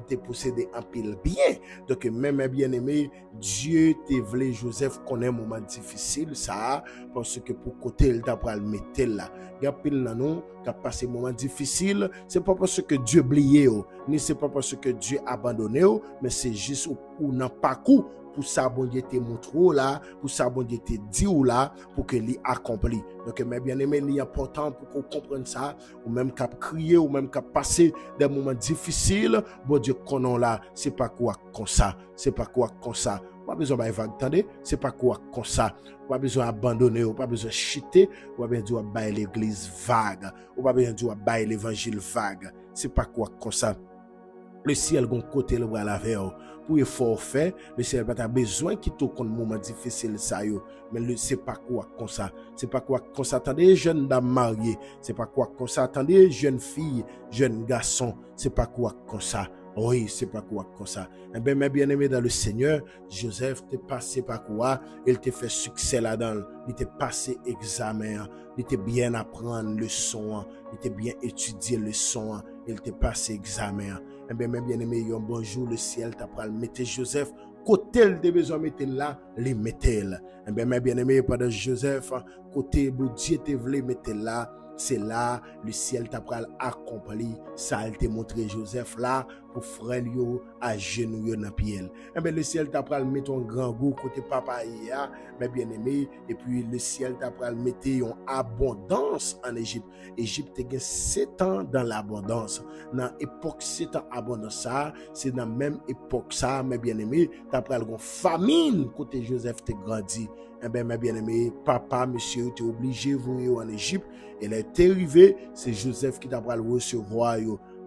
t'est possédé un pile bien. Donc même mes bien-aimés, Dieu t'a voulu Joseph connaît un moment difficile ça parce que pour côté il t'a pas le mettre là. Gap pile là non, qui a passé un moment difficile, c'est pas parce que Dieu oublié ni c'est pas parce que Dieu abandonné mais c'est juste ou n'a pas coup pour ça bon Dieu te montre là, pour ça bon Dieu te dit ou là pour que lui accompli. Donc mes bien-aimés, il est important pour qu'on comprenne ça ou même qu'à crier ou même qu'à passer des moments difficiles, bon Dieu connaît là, c'est pas quoi comme ça, Pas besoin de vague, attendez, c'est pas quoi comme ça. Pas besoin d'abandonner, pas besoin de chiter, pas besoin de bailler l'église vague, pas besoin de bailler l'évangile vague. C'est pas quoi comme ça. Le ciel gon côté le bras la veille pour effort fait, le ciel pas besoin qui te compte moment difficile ça yo, mais le c'est pas quoi comme ça. C'est pas quoi comme ça. Attendez jeune dame mariée, c'est pas quoi comme ça. Attendez jeune fille, jeune garçon, c'est pas quoi comme ça. Oui, c'est pas quoi comme ça. Eh bien, mes bien-aimés dans le Seigneur, Joseph t'est passé par quoi? Il t'a fait succès là-dedans. Il t'a passé examen. Il t'a bien apprendre leçon. Il t'a bien étudier leçon. Il t'a passé examen. Eh bien, mes bien-aimés, un bonjour, le ciel t'a pral mettre Joseph. Côté le de besoin mettre là, les mettez là. Eh bien, mes bien-aimés, pendant Joseph, côté bon Dieu te voulait mettre là. C'est là, le ciel t'a pral accompli. Ça a été montré Joseph là, pour frère yo, à genoux yo dans pied. Eh bien, le ciel t'a pral mettre un grand goût côté papa ya, mes bien-aimés. Et puis, le ciel t'a pral mettre une abondance en Égypte. Égypte a gagné 7 ans dans l'abondance. Dans l'époque 7 ans abondance ça, c'est dans la même époque ça, mes bien-aimés, t'as pral une famine côté Joseph te grandi. Eh bien, mes bien-aimés, papa, monsieur, tu es obligé de venir en Égypte. Et là, t'es arrivé, c'est Joseph qui t'a pral recevoir.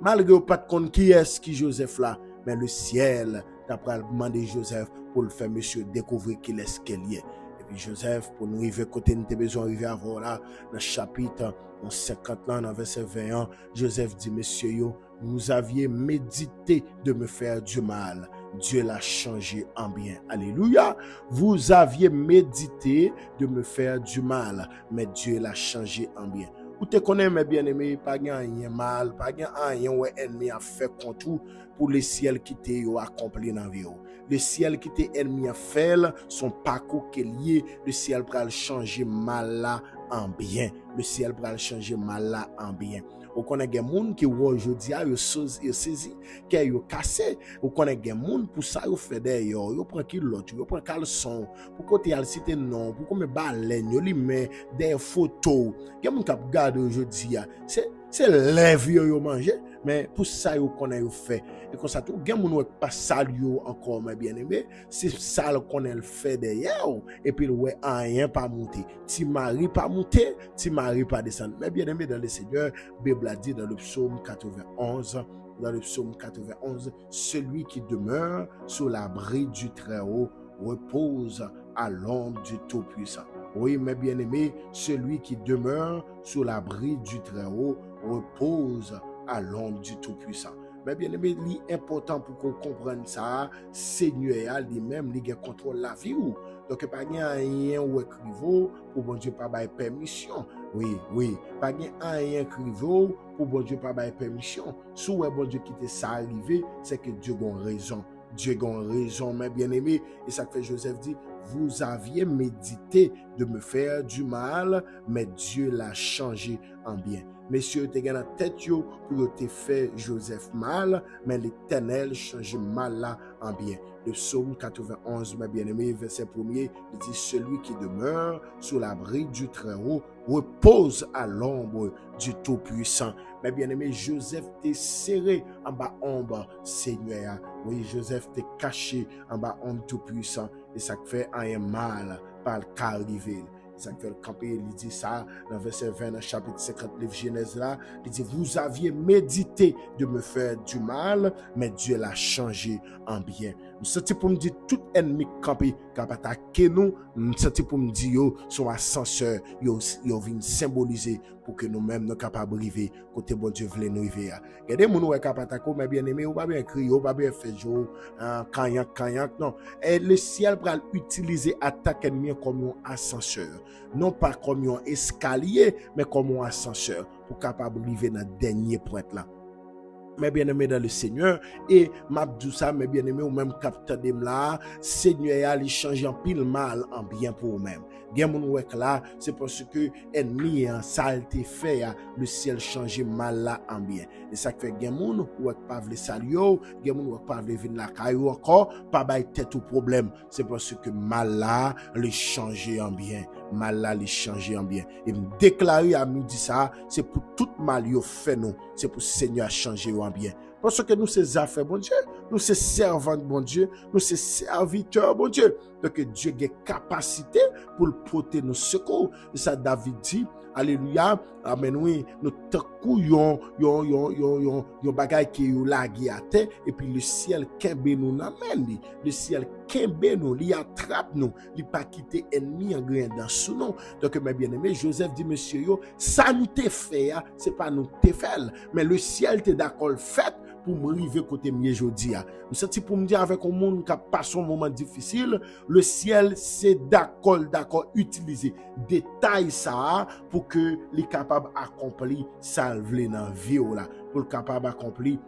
Malgré pas de compte qui est qui Joseph là, mais le ciel t'a pral demander Joseph pour le faire, monsieur, découvrir qui est ce qu'il est. Et puis Joseph, pour nous arriver côté, nous avons besoin d'arriver à voir là, dans le chapitre 50 là, dans verset 21, Joseph dit, monsieur, vous aviez médité de me faire du mal. Dieu l'a changé en bien. Alléluia. Vous aviez médité de me faire du mal, mais Dieu l'a changé en bien. Vous te connaissez, mes bien-aimés, pas rien mal, pas rien ouais ennemi a fait contre vous pour le ciel qui t'a accompli dans la vie. Le ciel qui t'a ennemi a fait, son parcours qui est lié, le ciel va changer mal là en bien. Le ciel va changer mal là en bien. Ou connaît des gens qui aujourd'hui yo saisi qui yo cassé, ou connaît des gens pour ça yo fait d'ailleurs yo prend l'autre yo prend caleçon pour côté al cité non pour comme baleine yo li met des photos des gens qui regarde aujourd'hui c'est lèvres yo manger mais pour ça yo connaît yo fait et comme ça tout des gens ouais pas sale yo encore mes bien-aimés c'est ça connaît le fait d'ailleurs et puis ouais rien pas monter ti mari pas monter ti mari pas descendre mes bien-aimés dans le Seigneur Bible a dit dans le psaume 91, celui qui demeure sous l'abri du Très-Haut repose à l'ombre du Tout-Puissant. Oui, mes bien-aimés, celui qui demeure sous l'abri du Très-Haut repose à l'ombre du Tout-Puissant. Mais bien aimé, l'important pour qu'on comprenne ça, Seigneur lui-même, il contrôle la vie ou. Donc, pas rien ou écrivaux pour bon Dieu pas bailler permission. Oui, pas rien écrivaux pour bon Dieu pas bailler permission. Si bon Dieu quitte ça arriver, c'est que Dieu a raison. Dieu a raison, mes bien-aimés. Et ça fait Joseph dit, vous aviez médité de me faire du mal, mais Dieu l'a changé en bien. Messieurs, te gagné la tête pour te faire Joseph mal, mais l'Éternel change mal là en bien. Le psaume 91, mes bien-aimés, verset 1er, il dit, celui qui demeure sous l'abri du Très-Haut repose à l'ombre du Tout-Puissant. Mes bien-aimés, Joseph t'est serré en bas ombre, Seigneur. Oui, Joseph t'est caché en bas ombre Tout-Puissant. Et ça fait un mal par le cas arrivé. Ça fait le camper, il dit ça dans verset 20, dans chapitre 50, livre Genèse là. Il dit, vous aviez médité de me faire du mal, mais Dieu l'a changé en bien. Je sens pour me dire, tout ennemi campé, qui a attaqué nous, je sens pour me dire, yo, son ascenseur, yo vient symboliser pour que nous-mêmes nous capables d'arriver, côté bon Dieu voulait nous arriver. Regardez, mon nous est capable d'attaquer, mais bien aimé, ou pas bien crier, ou pas bien faire jour, kanyak, non. Et le ciel va utiliser attaque ennemi comme un ascenseur. Non pas comme un escalier, mais comme un ascenseur, pour capable d'arriver dans le dernier point là. Mes bien-aimés dans le Seigneur, et Mabdoussa, mes bien-aimés, ou même capteur de là, Seigneur, il change en pile mal en bien pour eux-mêmes. Gen moun wèk là, c'est parce que ennemi en saleté fait, le ciel change mal là en bien. Et ça fait gen moun wèk pas vle salio, gen moun wèk pas vle vin la caillou encore, pas bay tête au problème. C'est parce que mal là, le change en bien. Mal là, le change en bien. Et me déclarer à midi ça, c'est pour tout mal yo fait nous, c'est pour Seigneur changer en bien. Parce que nous, ces affaires, bon Dieu, nous c'est servant bon Dieu, nous c'est serviteur bon Dieu. Donc Dieu a capacité pour le porter nos secours. Et ça David dit, alléluia, amen oui, nous takou yon bagay qui yon lagi à terre et puis le ciel kembe nous n'amène li. Le ciel kembe nous, li attrape nous, li pas quitter ennemi en grain dans sous nous. Donc mes bien-aimés, Joseph dit monsieur yo, ça nous te fait, c'est pas nous te fait, mais le ciel te d'accord fait pour me river côté mieux jodi a. Me senti pour me dire avec un monde qui passe un moment difficile, le ciel c'est d'accord utiliser détail ça pour que les capable accomplir ça vle dans vie là, pour capable accomplir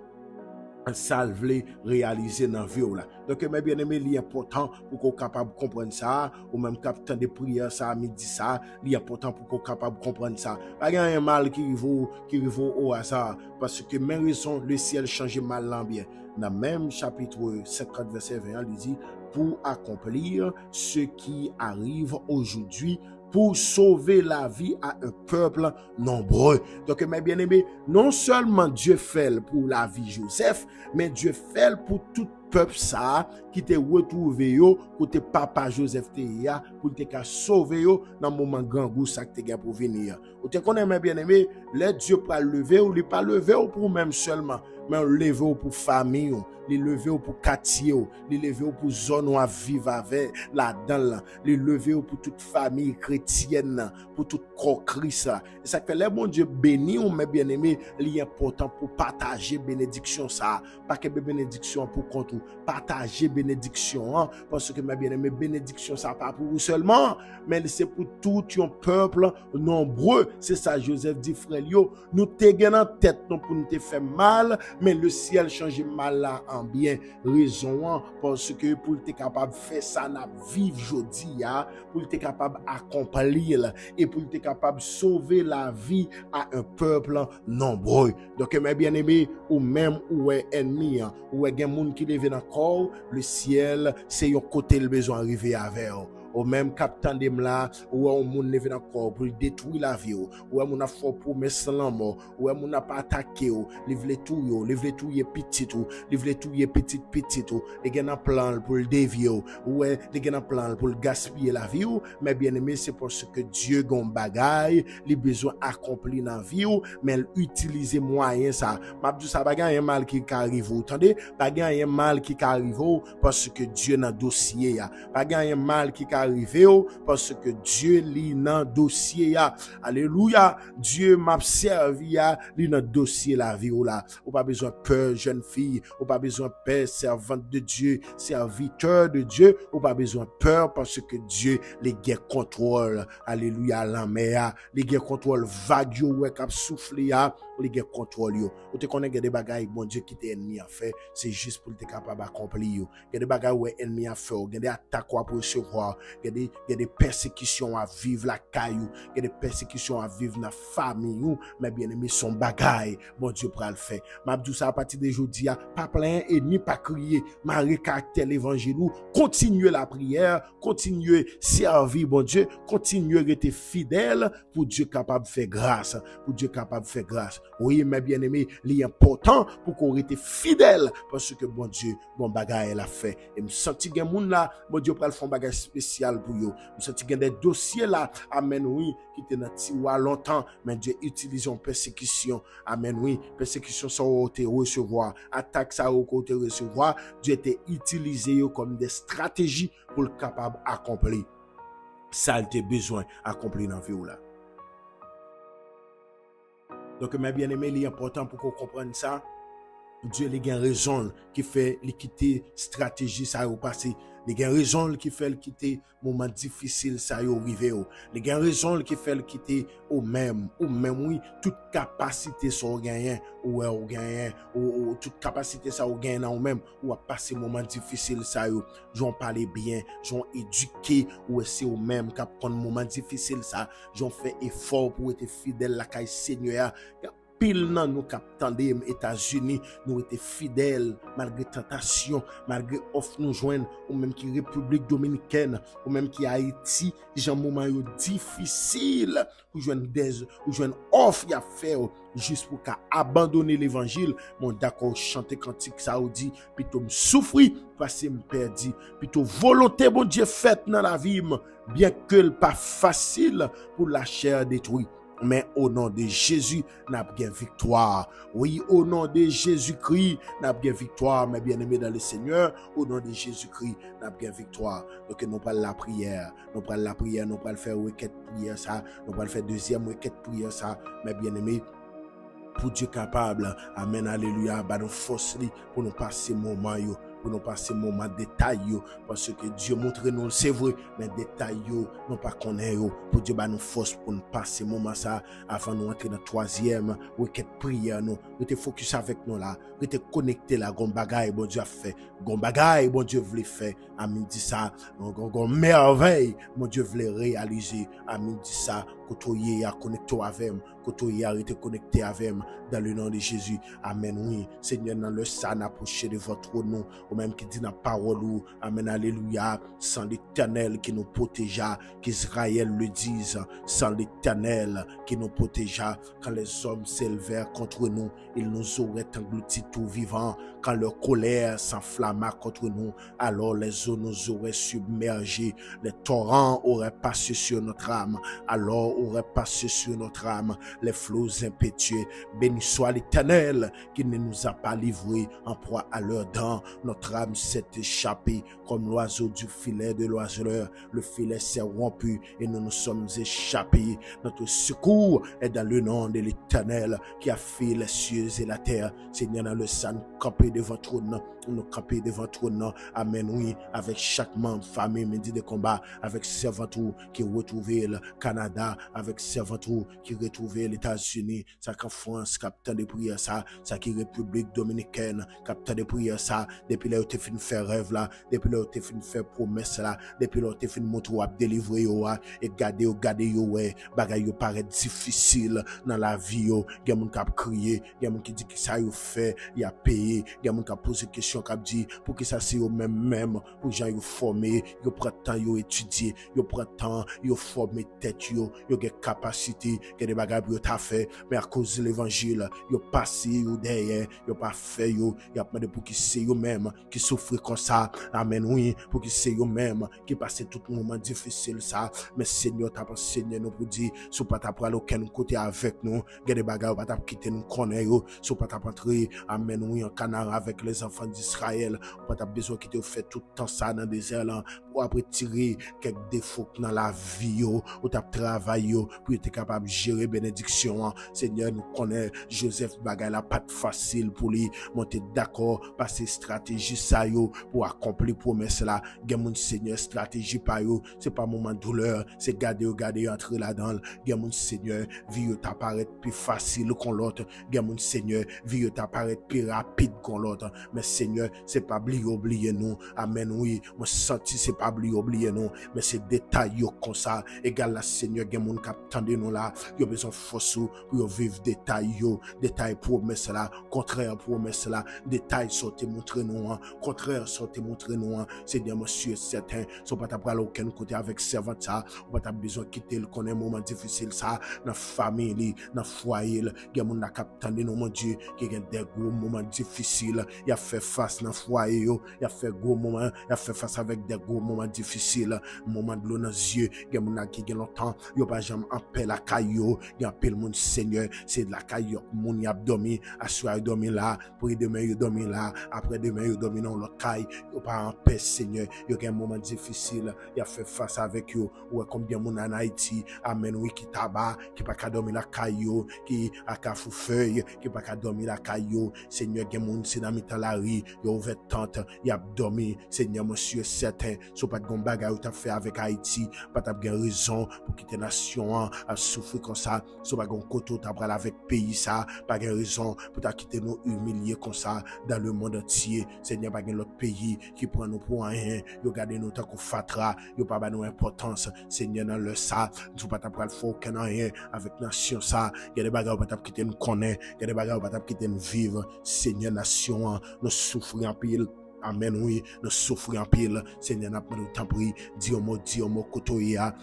ça vle réaliser dans vie là. Donc mes bien-aimés, il est important pour qu'on capable comprendre ça, ou même capitaine de prière ça midi ça, il est important pour qu'on capable comprendre ça. Pas y a un mal qui arrive au hasard parce que même raison le ciel change mal l'ambiance. Dans même chapitre 50 verset 20, il dit pour accomplir ce qui arrive aujourd'hui, pour sauver la vie à un peuple nombreux. Donc, mes bien-aimés, non seulement Dieu fait pour la vie Joseph, mais Dieu fait pour tout peuple ça qui te retrouvé yo côté papa Joseph te ya pour te ka sauver yo dans moment grand goût ça que te pour venir. Ou te connais mes bien-aimés, le Dieu pas lever ou il pas lever pour même seulement, mais lever pour famille, les lever pour quartier, les lever pour zone où à vivre avec là-dedans, les lever pour toute famille chrétienne, pour tout corps Christ. Et ça fait le bon Dieu béni ou mes bien-aimés, il est important pour partager bénédiction ça, pas que bénédiction pour contre partager bénédiction hein, parce que mes bien-aimés bénédiction ça pas pour vous seulement, mais c'est pour tout un peuple nombreux. C'est ça Joseph dit frère yo, nous te gagne en tête non pour nous te faire mal, mais le ciel change mal là en bien. Raison parce que pour être capable de faire ça n'a vivre jodi ya, pour être capable d'accomplir et pour être capable de sauver la vie à un peuple nombreux. Donc mes bien-aimés, ou même ou est ennemi ou est gen moun qui leve dans corps, le ciel c'est yon côté le besoin arriver avec ou même capitaine de là ou on moun lever dans corps pour détruire la vie ou on a fort promesse la mort ou on a pas attaquer ou livrer tout petit ou livrer tout petit ou les gen en plan pour le dévier ou les gen en plan pour gaspiller la vie ou mais bien aimé c'est parce que Dieu gon bagaille les besoins accomplis dans vie ou mais utiliser moyen ça m'a dit ça bagaille un mal qui arrive attendez bagaille un mal qui arrive parce que Dieu dans dossier ya bagaille un mal qui arrivé parce que Dieu li nan dossier ya. Alléluia. Dieu m'a servi ya li nan dossier la vie ou là. Ou pas besoin peur jeune fille, ou pas besoin peur servante de Dieu, serviteur de Dieu, ou pas besoin peur parce que Dieu les guère contrôle. Alléluia la mer, les guère contrôle vague yo ouais cap souffler ya, les guère contrôle yo. Ou te connais des bagailles bon Dieu qui t'ennemi a fait, c'est juste pour te capable accomplir yo. Il y a des bagailles ouais ennemi a fait, il y a des attaques pour recevoir. Il y a des persécutions à vivre la caillou, il y a des persécutions à vivre dans la famille, mais bien aimé son bagaille, bon Dieu pour le faire. M'abdou ça à partir de aujourd'hui, pas plein et ni pas crier, marrer caractère l'évangile, continuer la prière, continuer servir bon Dieu, continuer rester fidèle pour Dieu capable de faire grâce, pour Dieu capable de faire grâce. Oui, mes bien-aimés, l'important pour qu'on reste fidèle parce que bon Dieu, bon bagaille l'a fait. Et me senti gen moun là, bon Dieu pour le faire bagage spécial pour yo. Me senti gen des dossiers là, amen oui, qui étaient dans tiroir longtemps, mais Dieu utilise en persécution. Amen oui, persécution ça ou te recevoir, attaque ça ou te recevoir, Dieu était utilisé comme des stratégies pour le capable accomplir. Ça il te besoin accomplir dans vie là. Donc mes bien-aimés, il est important pour qu'on comprenne ça. Dieu les gain raison qui fait l'équité stratégie ça au passé. Les gain raison qui fait le quitter moment difficile ça y arrivé. Les gain raison qui fait le quitter au même oui toute capacité so gagner ou gagner ou toute capacité ça ou gagner ou même ou à passer moment difficile ça yo j'en parler bien j'en éduquer ou c'est au même cap prendre moment difficile ça j'en fait effort pour être fidèle la caille Seigneur pile nan nous k'ap tande États-Unis, nous étions fidèles malgré tentation, malgré offre nous joindre, ou même qui République Dominicaine, ou même qui Haïti, j'ai moment yo difficile, ou joindre offre y a fait juste pour qu'à abandonner l'évangile, mon d'accord chanter cantique ça ou dit, plutôt me souffrir parce que me perdu, plutôt volonté bon Dieu faite dans la vie, bien que le pas facile pour la chair détruite. Mais au nom de Jésus, nous avons bien victoire. Oui, au nom de Jésus-Christ, nous avons bien victoire, mes bien-aimés dans le Seigneur. Au nom de Jésus-Christ, nous avons bien victoire. Donc, nous prenons la prière. Nous prenons la prière, nous prenons faire requête prière ça. Nous prenons faire deuxième requête prière ça, mes bien-aimés. Pour Dieu capable, amen, alléluia, bah nous force pour nous passer moment yo, pour nous passer moment détail yo, parce que Dieu montre nous c'est vrai, mais détail yo non pas connaît yo, pour Dieu bah nous force pour nous passer moment ça avant nous entrer dans troisième requête prière nous, rester focus avec nous là, rester connecté là, gon bagaille bon Dieu a fait, gon bagaille bon Dieu voulait faire, amen dit ça, gon merveille bon Dieu voulait réaliser, amen dit ça, côtoyer à connecter avec moi, côtoyer à rester connecté avec moi. Dans le nom de Jésus, amen, oui, Seigneur, dans le sang approché de votre nom, ou même qui dit dans la parole, amen, alléluia, sans l'Éternel qui nous protégea, qu'Israël le dise, sans l'Éternel qui nous protégea, quand les hommes s'élevèrent contre nous, ils nous auraient engloutis tout vivant, quand leur colère s'enflamma contre nous, alors les eaux nous auraient submergés, les torrents auraient passé sur notre âme, alors auraient passé sur notre âme, les flots impétueux. Béni soit l'Éternel qui ne nous a pas livrés en proie à leurs dents. Notre âme s'est échappée comme l'oiseau du filet de l'oiseleur. Le filet s'est rompu et nous nous sommes échappés. Notre secours est dans le nom de l'Éternel qui a fait les cieux et la terre. Seigneur, dans le sang, camper devant ton nom. Nous camper devant ton nom. Amen, oui, avec chaque membre, famille, midi de combat, avec servantou qui retrouvé le Canada, avec servantou qui retrouvé les États-Unis, ça qu'en France, capitaine de prière ça qui République Dominicaine, capitaine de prière ça, depuis là où tu fin faire rêve là, depuis là où tu fin faire promesse là, depuis là où tu fin montrer à délivrer yo et garder yo ouais, bagay yo paraît difficile dans la vie yo, gen moun k'ap crier, gen moun qui dit que ça yo fait, y a payé, gen moun k'ap poser question k'ap dit pour que ça c'est yo même pour gens yo former, yo prend temps yo étudier, yo prend temps yo former tête yo gen capacité, gen des bagay yo t'a fait, mais à cause de l'évangile, yo passé yo derrière, yo pas fait yo, y a demandé pour qui c'est yo même qui souffre comme ça. Amen, oui, pour qui c'est yo même qui passe tout moment difficile ça, mais Seigneur t'a pas Seigneur nous pour dire sous pas t'a prendre aucun côté avec nous, gen des bagay pas t'a quitter nous connaît yo, sous pas t'a entrer amen oui en Canaan avec les enfants d'Israël, pas t'a besoin qui te fait tout le temps ça dans le désert là pour après tirer quelques défauts dans la vie yo, ou t'a travail yo pour être capable de gérer bénédiction. Seigneur nous connaît Joseph bagay la pas facile pour lui monter d'accord passer stratégie ça yo pour accomplir promesse là, gen moun Seigneur stratégie pas yo, c'est pas moment de douleur, c'est garder entrer là-dedans, gen moun Seigneur vie yo t'apparaît plus facile qu'on l'autre, gen moun Seigneur vie yo t'apparaît plus rapide qu'on l'autre, mais Seigneur c'est pas oublier nous, amen oui, moi senti c'est pas oublier nous, mais c'est détail yo comme ça, égal la Seigneur gen moun k'ap tande nous là, yo besoin force pour vivre détail promesse là, contraire promesse là, détail sorti montrer nous, contraire sorti montrer nous, Seigneur monsieur certain, so pas t'apprendre aucun côté avec servant ça, ou pas t'as besoin quitter le connaît moment difficile ça, dans famille, dans foyer, gen moun na k'ap tande nous mon Dieu, qui gen des gros moments difficiles, il a fait face dans foyer yo, il a fait gros moment, il a fait face avec des gros moments difficiles, moment de l'eau dans les yeux, gen moun na qui gen longtemps, yo pas jamais en paix la caillou, gen appelle mon Seigneur, c'est de la caillou moun y a dormi, assoir dormi là, pour demain yo dormi là, après demain yo dormi dans l'autre caille, yo pas en paix Seigneur, yo gen moment difficile, il a fait face avec yo, ou combien moun en Haïti, amen oui qui tabac, qui pas ka dormi la caillou, qui a ka fou feuille, qui pas ka dormi la caillou, Seigneur gen moun c'est dans mitan la rue, yo ouvert tente, y a dormi, Seigneur monsieur certain, so pas de gon bagay ou t'a fait avec Haïti, pas t'a gen raison pour quitter nation à souffrir comme ça, so pas gon koto t'a pral avec pays ça, pas de raison pour t'a quitter nous humilier comme ça dans le monde entier. Seigneur, pas l'autre pays qui prend nous pour rien, yo garder nous tant qu'on fatra, yo pas ba nous importance. Seigneur, dans le ça, tu pas t'a pral faire aucun rien avec nation ça. Il y a des bagages pas t'a quitter nous connaît, il y a des bagages pas t'a quitter nous vivre. Seigneur, nation, nous souffrir en pile. Amen, oui, nous souffrons en pile. Seigneur, n'a pas de temps pour dire mot, kotoya,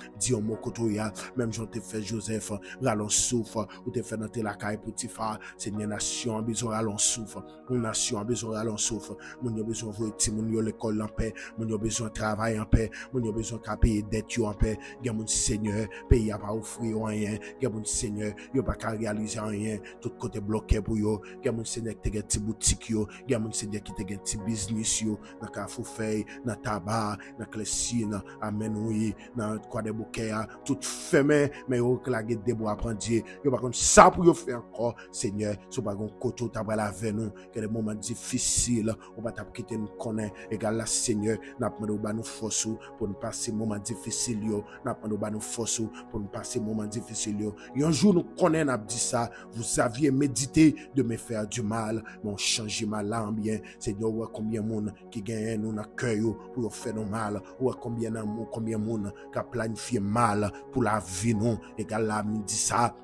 même j'en t'ai fait Joseph, rallons souffre, ou t'ai fait dans la caille petit phare. Seigneur, nation a besoin rallons souffre, une nation a besoin rallons souffre, mon a besoin de voir mon yo l'école en paix, mon a besoin de travail en paix, mon a besoin de payer dette en paix, gen mon Seigneur, pays a pas offrir rien, gen mon Seigneur, yo pas qu'à réaliser rien, tout côté bloqué pour yo, gen mon Seigneur qui te gen ti boutique yo, gen mon Seigneur qui te gen ti business yo, dans Carrefour, dans tabac, dans clessine, amen oui, dans quoi des bouquets, tout fermé, mais yo clagué des bois apprendre, yo pas comme ça pour yo faire encore, Seigneur, so pas gon koto tabra la avec nous, que des moments difficiles, on va t'a quitter nous connaît, égal la Seigneur, n'a pas de ba nous force pour nous passer moment difficile yo, n'a pas de ba nous force pour nous passer moment difficile yo. Un jour nous connaît n'a dit ça, vous aviez médité de me faire du mal, mais on change mal en bien, Seigneur, ouais combien monde qui gagne nous dans cœur pour faire nous mal, ou combien monde qui a planifié mal pour la vie nous, égal la dit ça.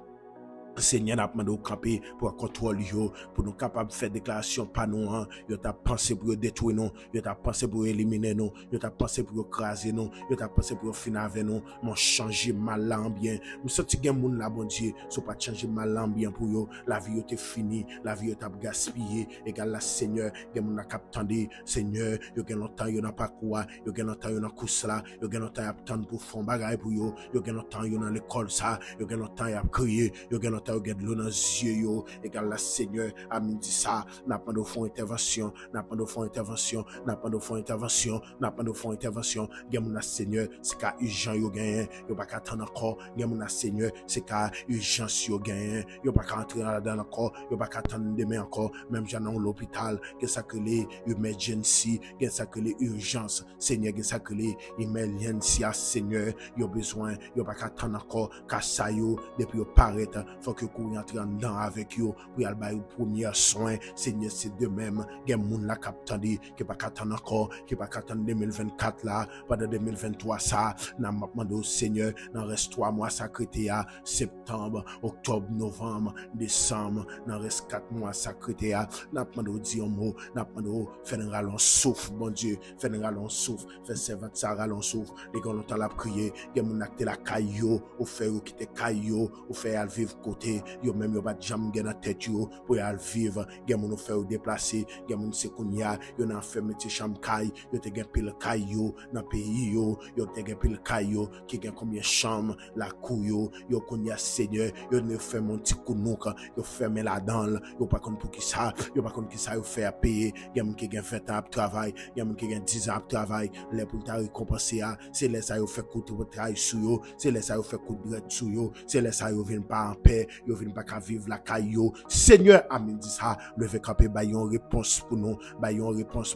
Seigneur n'a demandé au camper pour contrôler yo, pour nous capables de faire déclaration pas nous, yo t'a pensé pour détruire nous, yo t'a pensé pour éliminer nous, yo t'a pensé pour écraser nous, yo t'a pensé pour finir avec nous, mon changer mal en bien. Nous senti gen moun la bon Dieu, so pas changer mal en bien pour yo, la vie yo te fini, la vie yo t'a gaspillé, égal la Seigneur, gen moun la cap tande, Seigneur, yo gen longtemps yo n'a pas quoi, yo gen longtemps yo dans course là, yo gen longtemps y attendre pour fond bagaille pour yo gen longtemps yo dans l'école ça, yo gen longtemps y a crier, yo gen longtemps regarde l'eau dans les yeux yo, égal la Seigneur a mis dit ça, n'a pas de fond intervention, n'a pas de fond intervention, n'a pas de fond intervention, n'a pas de fond intervention, gen mon Seigneur, c'est qu'à urgence yo gagne, yo pas attendre encore, gen mon Seigneur, c'est qu'à urgence yo gagne, yo pas entrer là-dedans encore, yo pas attendre demain encore, même j'en dans l'hôpital, que ça que les emergency, que ça que les urgences, Seigneur, que ça que les emergency à Seigneur, yo besoin, yo pas attendre encore, qu'à ça yo depuis yo paraître, faut que vous entrez en dedans avec yo pour y aller au premier soin. Seigneur, c'est de même. Gen moun la kap tande qui pas attendre encore, qui pas attendre 2024 là, pendant 2023 ça, n'a demandé au Seigneur, dans reste 3 mois sacré à septembre, octobre, novembre, décembre, dans reste 4 mois sacré à, n'a demandé au dire mot, n'a demandé au faire un rallon souffle, bon Dieu, faire un rallon souffle, faire servant ça rallon souffle, les gens longtemps la prier, gen moun acte la caillou, ou faire ou quitter caillou, ou faire vivre côté yo même yo pas jam gen dans tête yo pour y vivre, gen moun faire déplacer, gen moun se kounya yo nan fait métier chambre kay, yo te gen pile kay yo dans pays yo te gen pile kay yo qui gen combien chambre la cou yo kounya Seigneur, yo ne fait mon petit kounouk, yo fermer la dent, yo pas konn pour qui ça, yo pas konn qui ça yo fait payer, gen moun qui gen 20 ans de travail, gen moun qui gen 10 ans de travail, les pour ta récompenser c'est les ça yo fait coup de travail sou yo, c'est les ça yo fait coup de bread sou yo, c'est les ça yo vinn pas en paix, yo vinn pas qu'à vivre la caillou. Seigneur, amen dit ça, levé campé bayon réponse pour nous, bayon réponse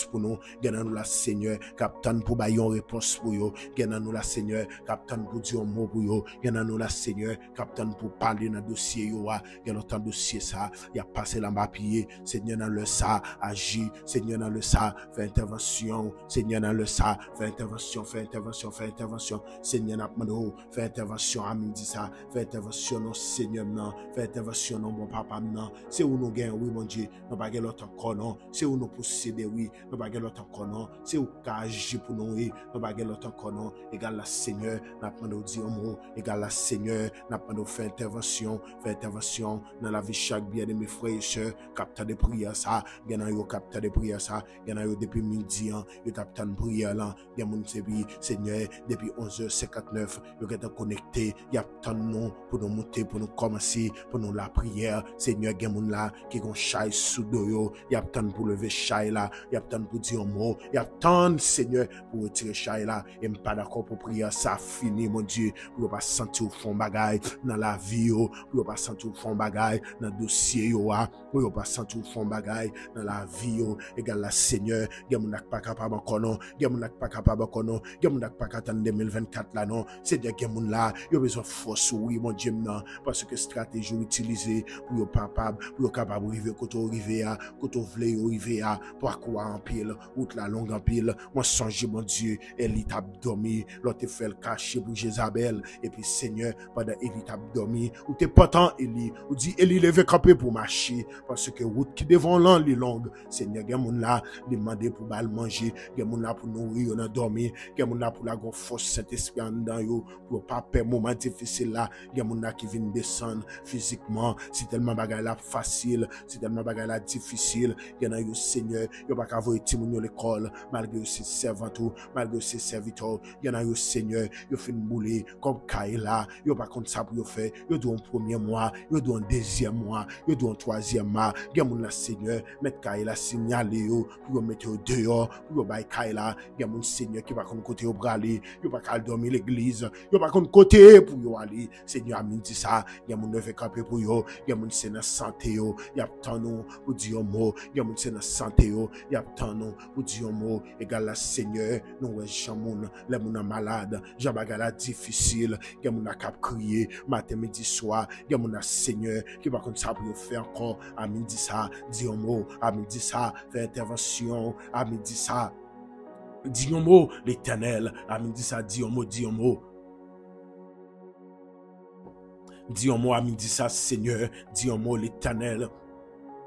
pour nous, gagnant nous la Seigneur, capitaine pour bayon réponse pour yo, gagnant nous la Seigneur, capitaine pour dire un mot pour yo, gagnant nous la Seigneur, capitaine pour parler dans dossier yo, gagnant tant dossier ça, y a passé la papier, Seigneur dans le ça, agit, Seigneur dans le ça, fait intervention, Seigneur dans le ça, fait intervention, Seigneur n'a demandé, fait intervention, amen dit ça, fait intervention non Seigneur non, fait intervention non bon papa non, c'est où nous gagnons oui mon Dieu, nous pas gagner l'autre encore non, c'est où nous posséder oui, nous pas gagner l'autre encore non, c'est où agir pour nous oui, nous pas gagner l'autre encore non, égal la Seigneur, n'a pas de dire un mot, égal la Seigneur, n'a pas de faire intervention dans la vie chaque bien de mes frères et sœurs, capteur de prière ça, gagnant yo capteur de prière ça, gagnant yo depuis midi yo capteur de prière là, gagnant mon Seigneur depuis 11h59, yo êtes connecté, y a tant nous pour nous monter, pour nous commencer, pour nous la prière, Seigneur, gen moun la qui gon chay sous yo, y a tant pour lever chay là, y a tant pour dire un mot, y a tant Seigneur pour retirer chay là, et pas d'accord pour prière ça fini mon Dieu, pour pas sentir au fond bagaille dans la vie yo, pour pas sentir au fond bagaille dans dossier yo, pour pas sentir au fond bagaille dans la vie yo, égal la Seigneur, gen moun pas capable encore non, gen moun pas capable encore non, gen moun pas capable 2024 là non, c'est dire gen moun là, yo besoin force oui mon Dieu non, parce que stratégie utilisée pour capable arriver côté arriver à côté vle arriver à pour quoi en pile route la longue en pile moi songe mon Dieu Élie t'a dormi l'autre fait le cacher pour Jézabel et puis Seigneur pendant Élie t'a dormi ou t'es potent Élie ou dit Élie levé camper pour marcher parce que route qui devant l'an les longue Seigneur gen moun là demander pour bal manger gen moun là pour nourrir on a dormi gen moun là pour la gon force Saint-Esprit en dedans yo pour pas perdre moment difficile là gen moun là qui vient descendre physiquement c'est tellement bagay là facile c'est tellement bagay là difficile gen nan yo Seigneur yo pas ka voyer ti moun yo l'école malgré ses servantes malgré ses serviteurs gen nan yo Seigneur yo fin bouler comme Kaila yo pas compte ça pour yo faire yo doit un premier mois yo doit un deuxième mois yo doit un troisième mois gen moun là Seigneur mettre Kaila signaler yo pour yo mettre dehors pour yo bay Kaila gen moun Seigneur qui pas compte côté au bralé yo pas ka dormir l'église yo pas compte côté pour yo aller Seigneur a dit ça gen moun lever camper pour yo gen moun c'est dans santé yo y a tant nous pour dire un mot gen moun c'est dans santé yo y a tant nous pour dire un mot égal la Seigneur nous ouais jamoun les moun malade jan bagala difficile gen moun a cap crier matin midi soir gen moun a Seigneur qui pas compte ça pour faire encore a midi ça dire un mot a midi ça faire intervention a midi ça dis un mot l'Éternel a midi ça dis un mot dis un mot dis un mot à midi ça Seigneur dis un mot l'Éternel.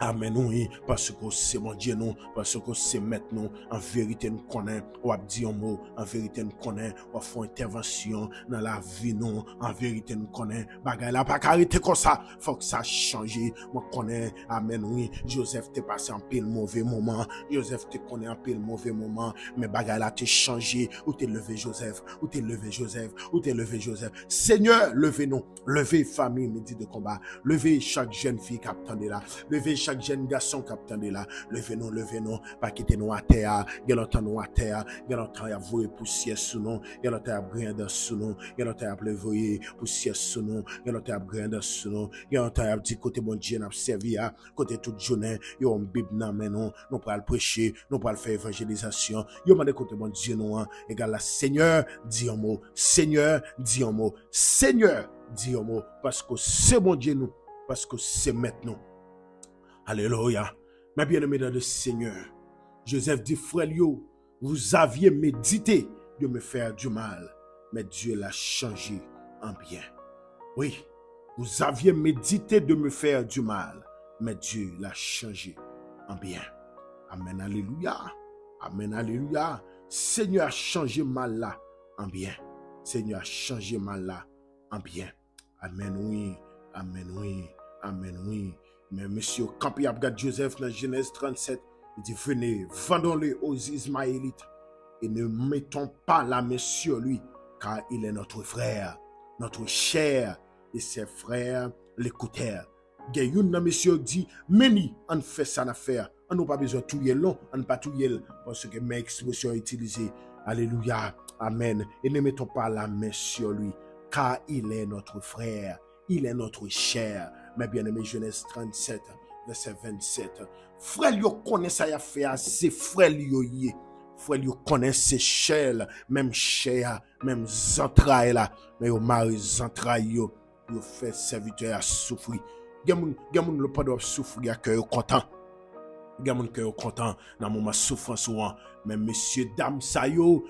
Amen, oui, parce que c'est mon Dieu, non, parce que c'est maintenant, en vérité, nous connaissons, on a dit un mot, en vérité, nous connaissons, on fait intervention dans la vie, non, en vérité, nous connaissons, bagay la pas arrêter comme ça, faut que ça change, moi connais, amen, oui, Joseph t'est passé en pile mauvais moment, Joseph te connaît en pile mauvais moment, mais bagay la t'es changé, ou t'es levé Joseph, ou t'es levé Joseph, ou t'es levé Joseph, Seigneur, levez-nous, levez famille, midi de combat, levez chaque jeune fille qui attend là, levez chaque jeune garçon qui attendait là, levez-nous, pas quitter nous à terre, il y a longtemps nous à terre, il y a longtemps à voyer poussière sous nous, il y a longtemps à briller sous nous, il y a longtemps à pleuvoir poussière sous nous, il y a longtemps à briller sous nous, il y a longtemps à dire côté bon Dieu n'a servi à côté toute journée, il y a une Bible dans mais nous pas le prêcher, nous pas le faire évangélisation, il y a côté bon Dieu nous égal la Seigneur dit un mot, Seigneur dit un mot, Seigneur dit un mot parce que c'est bon Dieu nous, parce que c'est maintenant. Alléluia. Mes bien-aimés dans le Seigneur, Joseph dit, frère, vous aviez médité de me faire du mal, mais Dieu l'a changé en bien. Oui, vous aviez médité de me faire du mal, mais Dieu l'a changé en bien. Amen, alléluia. Amen, alléluia. Seigneur a changé mal là en bien. Seigneur a changé mal là en bien. Amen, oui. Amen, oui. Amen, oui. Mais monsieur, quand il y a Joseph dans Genèse 37, il dit, venez, vendons-le aux Ismaélites et ne mettons pas la main sur lui, car il est notre frère, notre cher, et ses frères l'écoutèrent. Gayoun, monsieur, dit, meni, on fait ça affaire, on n'a pas besoin de tout long, on n'a pas tout parce que mes expressions utilisées, alléluia, amen, et ne mettons pas la main sur lui, car il est notre frère, il est notre cher. Mais bien aimé, Genèse 37, verset 27. Frère, yo connaît ça y a fait assez, frère, yo yé. Frère, yo connaît ses chairs, même chair, même entrailles là. Mais yo mari entrailles yo fait serviteur à souffrir. Gen moun le pas doit souffrir à cœur content. Gen moun cœur content dans moment souffrance souvent. Mais monsieur dame sa yo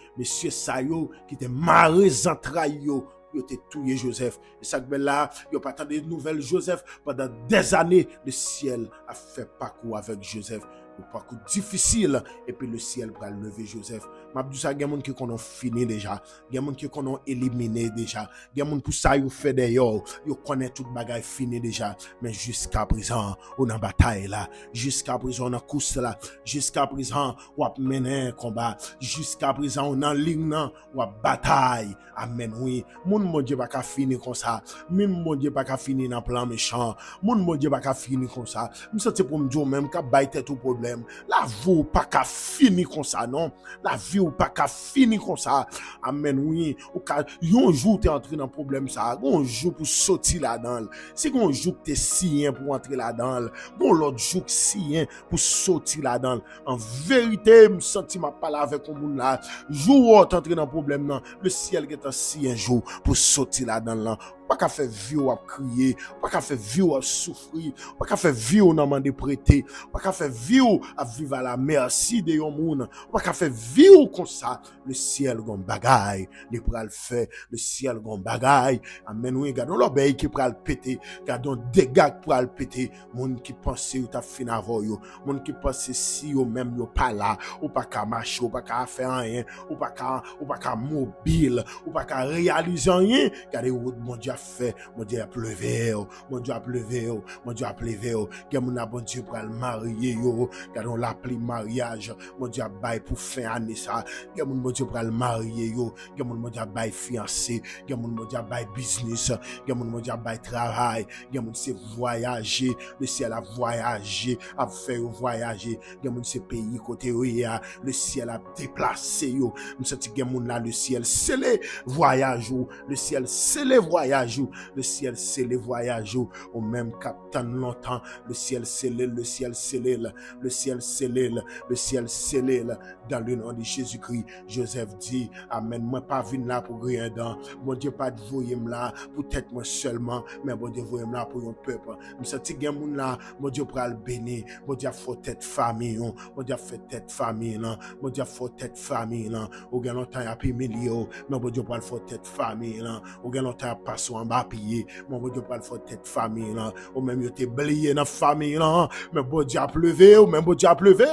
qui te mari entrailles yo. Yo te touye Joseph. Et ça que là, yo pas attendu de nouvelles Joseph pendant des années. Le ciel a fait parcours avec Joseph. Un parcours difficile. Et puis le ciel va lever Joseph. Ma dit ça, il y a des gens qui ont fini déjà. Il y a des gens qui ont éliminé déjà. Il y a des gens pour ça, ils fait d'ailleurs. Ils connaissent toute bagaille fini déjà. Mais jusqu'à présent, on a bataille là. Jusqu'à présent, on a course là. Jusqu'à présent, on a mené un combat. Jusqu'à présent, on a ligne, on a bataille. Amen, oui. Mon Dieu pas qu'à finir comme ça. Même mon Dieu pas qu'à finir dans plan méchant. Mon Dieu pas qu'à finir comme ça. Me senti pour me dire même qu'à bailler tout problème. La vie pas qu'à finir comme ça, non. La vie ou pas qu'à finir comme ça. Amen, oui. Ou qu'à yon jour t'es entré dans problème ça. Un jour pour sortir là-dedans. C'est un jour que t'es sien pour entrer là-dedans. Bon l'autre jour que sien pour sortir là-dedans. En vérité, me senti ma parler avec un monde là. Jour où t'es entré dans problème là. Le ciel qui est si un jour pour sortir là-dedans là. pas qu'à faire vie ou à crier, pas qu'à faire vie ou à souffrir, pas qu'à faire vie ou à demander prêter, pas qu'à faire vie ou à vivre à la merci de yon moun, pas qu'à faire vie ou comme ça, le ciel gon bagay, les pral fait, le ciel gon bagay, amen oui, gardons l'obéi qui pral péter, gardons dégâts qui pral péter, moun qui pense ou ta fin avant yo, moun qui pense si ou même yo pas là, ou pas qu'à marcher, ou pas qu'à faire rien, ou pas qu'à mobile, ou pas qu'à réaliser rien, gardez où mon Dieu a fait, mon Dieu a pleuvé, mon Dieu a pleuvé, mon Dieu a pleuvé, gardez mon bon Dieu pral marier yo, gardons l'appli mariage, mon Dieu a bail pour fin année ça, gardez mon Dieu pral marier yo, gardez mon Dieu a bail fiancé, gardez mon Dieu a bail business, gardez mon Dieu a bail travail, gardez mon c'est voyager, le ciel a voyagé, a fait voyager, gardez mon c'est pays côté le ciel a déplacé yo, me senti gardez mon là le ciel scellé voyage ou, le ciel scellé voyage ou, le ciel scellé voyage ou, au même captain longtemps, le ciel scellé, le ciel scellé, le ciel scellé, le ciel scellé, dans le nom de Jésus-Christ. Joseph dit, amen, moi pas venu là pour rien dans, mon Dieu pas de voyer là, pour être moi seulement, mais mon Dieu voyer là pour un peuple. Me senti gardez mon là, mon Dieu pour le bénir, mon Dieu faut tête famille, mon Dieu fait tête famille là, mon Dieu faut tête famille là, au gain longtemps y a plus millions, mais mon Dieu pour le faut tête famille là, au gain longtemps y a pas en bas pied, mon Dieu pour le faut tête famille là, ou même yo te blié dans famille là, mais bon Dieu a pleuvé, ou même bon Dieu a pleuvé,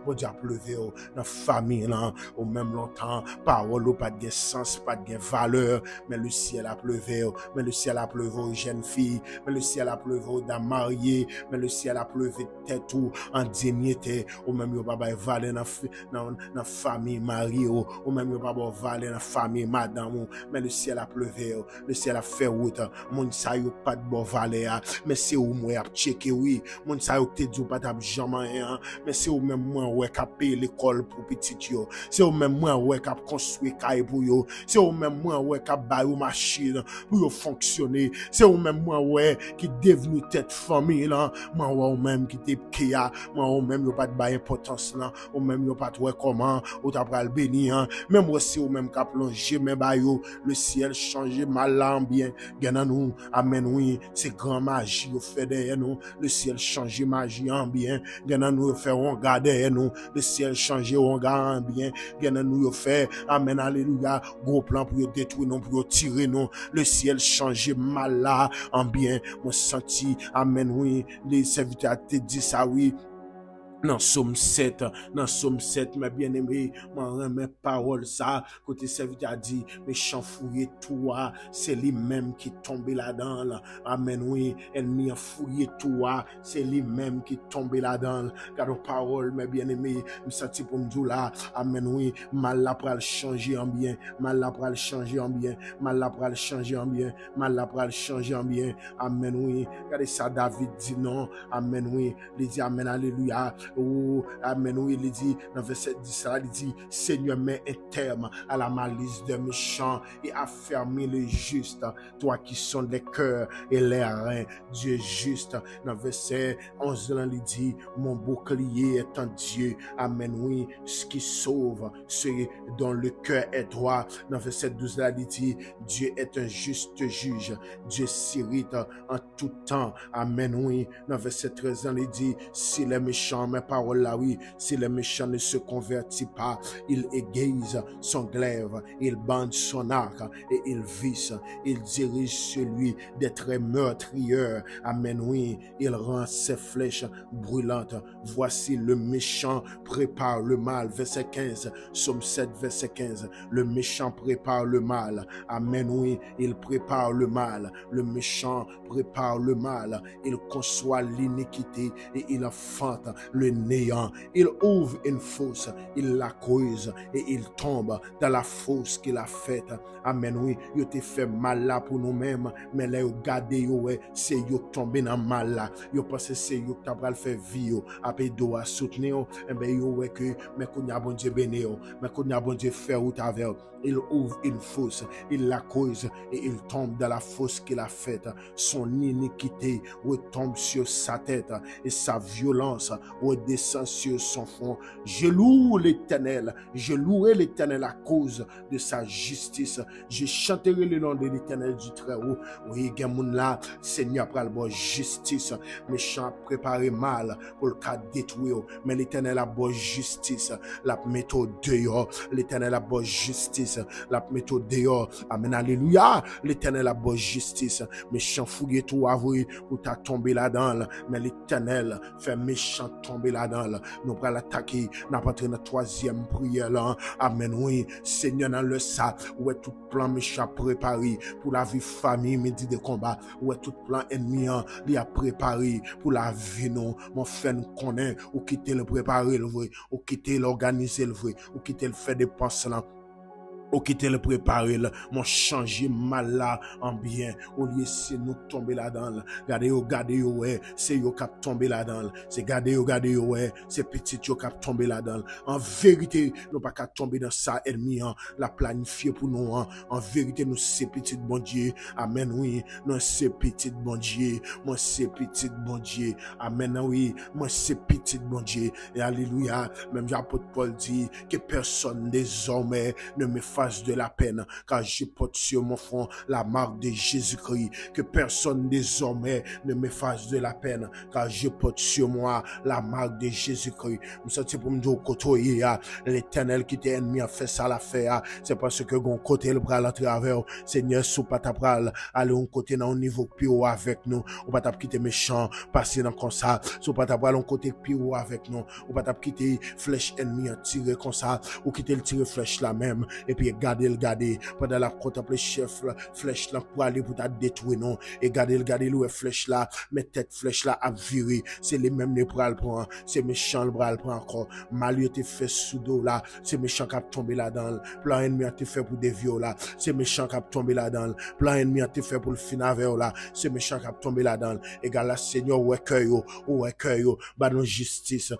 bon Dieu a pleuvé dans famille là, ou même longtemps parole ou pas de sens, pas de valeur, mais le ciel a pleuvé, mais le ciel a pleuvé aux jeunes filles, mais le ciel a pleuvé aux dames mariées, mais le ciel a pleuvé tête ou en dignité, ou même yo pas valer dans famille mariée, ou même yo pas valer dans famille madame, mais le ciel a pleuvé, le ciel a fait route, mon sa yo pas de bon valer, mais c'est où moi a checker oui, mon sa yo te dit pas t'a jamais, mais c'est où même moi ouais qu'a payer l'école pour petit yo, c'est où même moi ouais qu'a construire caille pour yo, c'est où même moi ouais qu'a bailler machine pour yo fonctionner, c'est où même moi ouais qui devenu tête famille là, moi ouais même qui te kia, moi même yo pas de bailler importance là, ou même yo pas ouais comment ou t'a pral bénir, même moi c'est ou même qu'a plonger mais bayo, le ciel changer mal en bien, gagne nous, amen oui, c'est grand magie au fait derrière nous, le ciel changer magie en bien, gagne nous faire on garder nous, le ciel changer on garde en bien, gagne nous faire amen alléluia, gros plan pour détruire nous, pour tirer nous, le ciel changer mal là en bien, mon senti amen oui, les serviteurs te dit ça oui. Dans Somme 7, mes bien-aimés, m'en remet parole ça, côté serviteur a dit, méchant fouillé toi, c'est lui-même qui tombé là-dedans, là. Amen, oui, ennemi a fouillé toi, c'est lui-même qui tombé là-dedans, car parole, mes bien-aimés, me senti pour me dire là, amen, oui, mal là pour le changer en bien, mal là pour le changer en bien, mal là pour le changer en bien, mal là pour le changer en bien, amen, oui, regardez ça, David dit non, amen, oui, il dit amen, alléluia, oh, amen, oui, il dit, dans verset 10, il dit, Seigneur, mets un terme à la malice des méchants et affermis les justes, toi qui sont les cœurs et les reins, Dieu juste. Dans verset 11, il dit, mon bouclier est en Dieu, amen, oui, ce qui sauve, ceux dont le cœur est droit. Dans verset 12, il dit, Dieu est un juste juge, Dieu s'irrite en tout temps, amen, oui. Dans verset 13, il dit, si les méchants, mes paroles là, oui, si les méchants ne se convertit pas, il aiguise son glaive, il bande son arc et il visse, il dirige celui des traits meurtriers, amen, oui, il rend ses flèches brûlantes. Voici le méchant prépare le mal, verset 15, Somme 7, verset 15, le méchant prépare le mal, amen, oui, il prépare le mal, le méchant prépare le mal, il conçoit l'iniquité et il enfante le néant, il ouvre une fosse, il la creuse et il tombe dans la fosse qu'il a faite, amen, oui, il te fait mal là pour nous-mêmes, mais là, vous gardez, c'est vous tombé dans mal là, vous pensez c'est vous qui avez fait vie, après d'eau à soutenir, et bien, vous que, mais qu'on y a bon Dieu béni, mais qu'on y a bon Dieu faire ou t'avère, il ouvre une fosse, il la creuse et il tombe dans la fosse qu'il a faite, son iniquité retombe sur sa tête et sa violence descend sur son front. Je loue l'Éternel. Je louerai l'Éternel à cause de sa justice. Je chanterai le nom de l'Éternel du Très-Haut. Oui, Gamoun là, Seigneur, après le bon justice. Méchant préparé mal pour le cas détruire. Mais l'Éternel a bonne justice. La méthode dehors. L'Éternel a bonne justice. La méthode dehors. Amen. Alléluia. L'Éternel a bonne justice. Méchant fouiller tout avoué pour t'a tombé là-dedans. Mais l'Éternel fait méchant tomber là-dedans. Nous allons l'attaquer. Nous allons entrer dans la troisième prière là. Amen. Oui. Seigneur, dans le ça. Où est tout plan méchant préparé pour la vie famille, midi de combat. Où est tout plan ennemi, il a préparé pour la vie, non. Mon frère nous connaît. Ou quitter le préparer, le vrai. Ou quitter l'organiser, le vrai. Ou quitter le faire des penses là. Ou quitter le préparer, mon changer mal là en bien. Au lieu de nous tomber là-dedans. Gardez, ouais. C'est yo qui tomber là-dedans. C'est gardez, ouais. C'est petit yo qui tomber là-dedans. En vérité, nous pas qu'à tomber dans ça, ennemi, la planifier pour nous, En vérité, nous c'est petit bon Dieu. Amen, oui. Nous c'est petit bon Dieu. Moi c'est petit bon Dieu. Amen, oui. Moi c'est petit bon Dieu. Et alléluia. Même l'apôtre Paul dit que personne désormais ne me fasse de la peine, car je porte sur mon front la marque de Jésus-Christ. Que personne désormais ne me fasse de la peine, car je porte sur moi la marque de Jésus-Christ. Nous sommes pour me dire au côté, l'Éternel qui t'est ennemi a fait ça l'affaire. C'est parce que gon côté le bras à travers. Seigneur, sous pas ta pral, aller on côté dans un niveau plus haut avec nous. Ou pas ta quitter méchant, passer dans comme ça. Sous pas ta pral on côté plus haut avec nous. Ou pas ta quitter flèche ennemi en tirer comme ça. Ou quitter le tirer flèche là même. Et puis garder pendant la contempler chef flèche là pour aller pour ta détruire non et garder le flèche là mais tête flèche là à virer c'est les mêmes les bras le prend c'est méchant le bras le prend encore mal te fait sous dos là c'est méchant qui a tombé là-dedans plan ennemi a te fait pour des viols là c'est méchant qui a tombé là-dedans plan ennemi a te fait pour le fin avec là c'est méchant qui a tombé là-dedans égal la Seigneur ouais cœur yo ba nos justice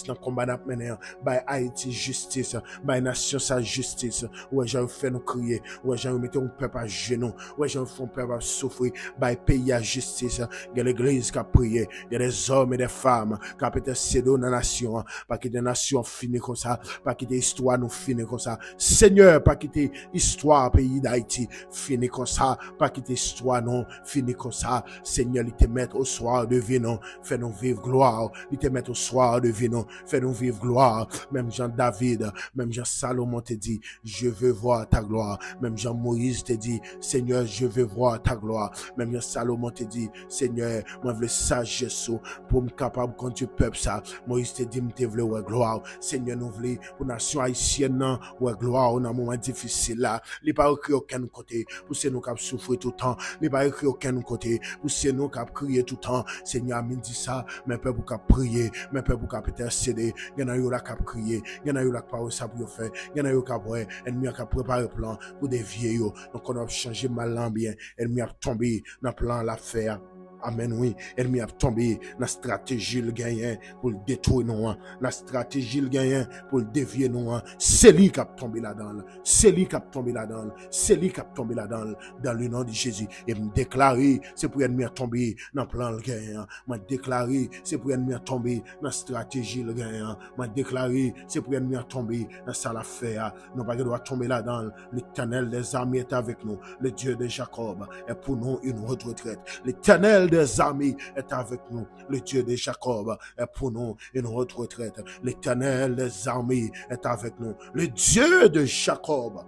dans combat n'a mené ba Haïti justice ba nation sa justice. Ouais, j'ai fait nous crier. Ouais, j'ai mis un peuple à genoux. Ouais, j'ai fait un peuple à souffrir. Bah, pays à justice. Il y a l'église qui a prié. Il y a des hommes et des femmes qui ont peut-être cédé dans la nation. Pas que des nations finissent comme ça. Pas que des histoires nous finissent comme ça. Seigneur, pas quitter histoire pays d'Haïti finit comme ça. Pas quitter histoire non finit comme ça. Seigneur, il te met au soir de vie non. Fais nous vivre gloire. Il te met au soir de vie non. Fais nous vivre gloire. Même Jean David, même Jean Salomon te dit, je veux voir ta gloire. Même Jean-Moïse te dit, Seigneur, je veux voir ta gloire. Même Jean Salomon te dit, Seigneur, moi, je veux sagesse pour me capable quand tu peuple ça. Moïse te dit, je veux voir gloire. Seigneur, nous voulons pour la nation haïtienne, voir gloire dans un moment difficile là. Il n'y a pas écrit aucun côté. Pour c'est nous qui souffrir tout le temps. Il n'y a pas écrit aucun côté. Pour c'est nous qui crier tout le temps. Seigneur, me dit ça. Mais peuple qui prier. Mais peuple qui intercéder. Il y en a eu là qui crier. Il y en a eu là qui parler ça pour faire. Il y en a eu qui ouais, ennemi a préparé plan pour des vieillots. Donc on a changé mal en bien. Ennemi a tombé dans le plan l'affaire. Amen, oui. Ennemi a tombé dans la stratégie le gagnant pour le détruire nous. La stratégie le gagnant pour le dévier nous. C'est lui qui a tombé là-dedans. C'est lui qui a tombé là-dedans. C'est lui qui a tombé là-dedans. Dans le nom de Jésus. Et me déclarer, c'est pour ennemi a tombé dans le plan le gagnant. M'a déclaré, c'est pour ennemi a tombé dans la stratégie le gagnant. M'a déclaré, c'est pour ennemi a tombé dans ça l'affaire. Nous pas doit tomber là-dedans. L'Éternel des armées est avec nous. Le Dieu de Jacob est pour nous une retraite. L'Éternel des armées est avec nous. Le Dieu de Jacob est pour nous une retraite. L'Éternel des armées est avec nous. Le Dieu de Jacob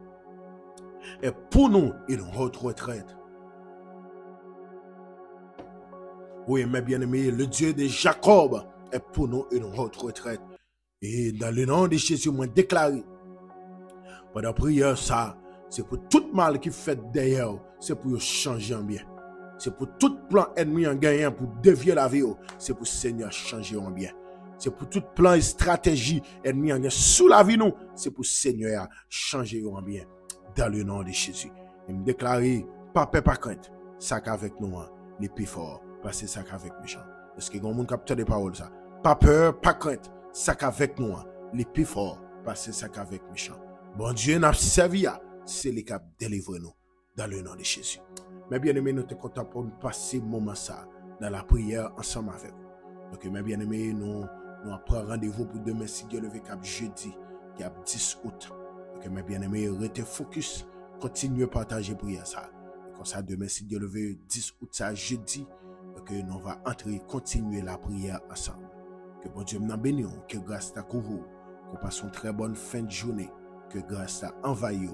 est pour nous une retraite. Oui, mes bien-aimés, le Dieu de Jacob est pour nous une retraite. Et dans le nom de Jésus, moi déclaré, pendant la prière, ça, c'est pour tout mal qui fait derrière, c'est pour changer en bien. C'est pour tout plan ennemi en gagnant, pour dévier la vie, c'est pour Seigneur changer en bien. C'est pour tout plan et stratégie ennemi en gagnant sous la vie, nous, c'est pour Seigneur changer en bien. Dans le nom de Jésus. Et me déclarer, pas peur, pas crainte, ça qu'avec nous, les plus forts, passer ça qu'avec méchant. Est-ce que vous avez capté des paroles ça? Pas peur, pas crainte, ça qu'avec nous, les plus forts, passer ça qu'avec méchant. Bon Dieu n'a servi à, c'est les cap délivrer nous, dans le nom de Jésus. Mes bien-aimés, nous sommes contents pour passer ce moment ça dans la prière ensemble avec vous. Donc, mes bien-aimés, nous nous prenons rendez-vous pour demain, si Dieu le veut, cap jeudi, qui a 10 août. Que mes bien-aimés, restez focus, continuez à partager prière ça. Et comme ça, demain, si Dieu le veut, 10 août, ça jeudi, que nous va entrer, continuer la prière ensemble. Que bon Dieu nous bénisse, que grâce t'a couvre, qu'on passe une très bonne fin de journée, que grâce t'a envahi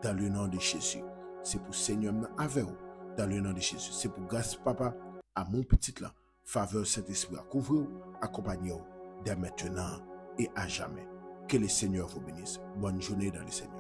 dans le nom de Jésus. C'est pour Seigneur avec vous, dans le nom de Jésus. C'est pour grâce papa, à mon petit là, faveur Saint-Esprit à couvrir, accompagner dès maintenant et à jamais. Que le Seigneur vous bénisse. Bonne journée dans le Seigneur.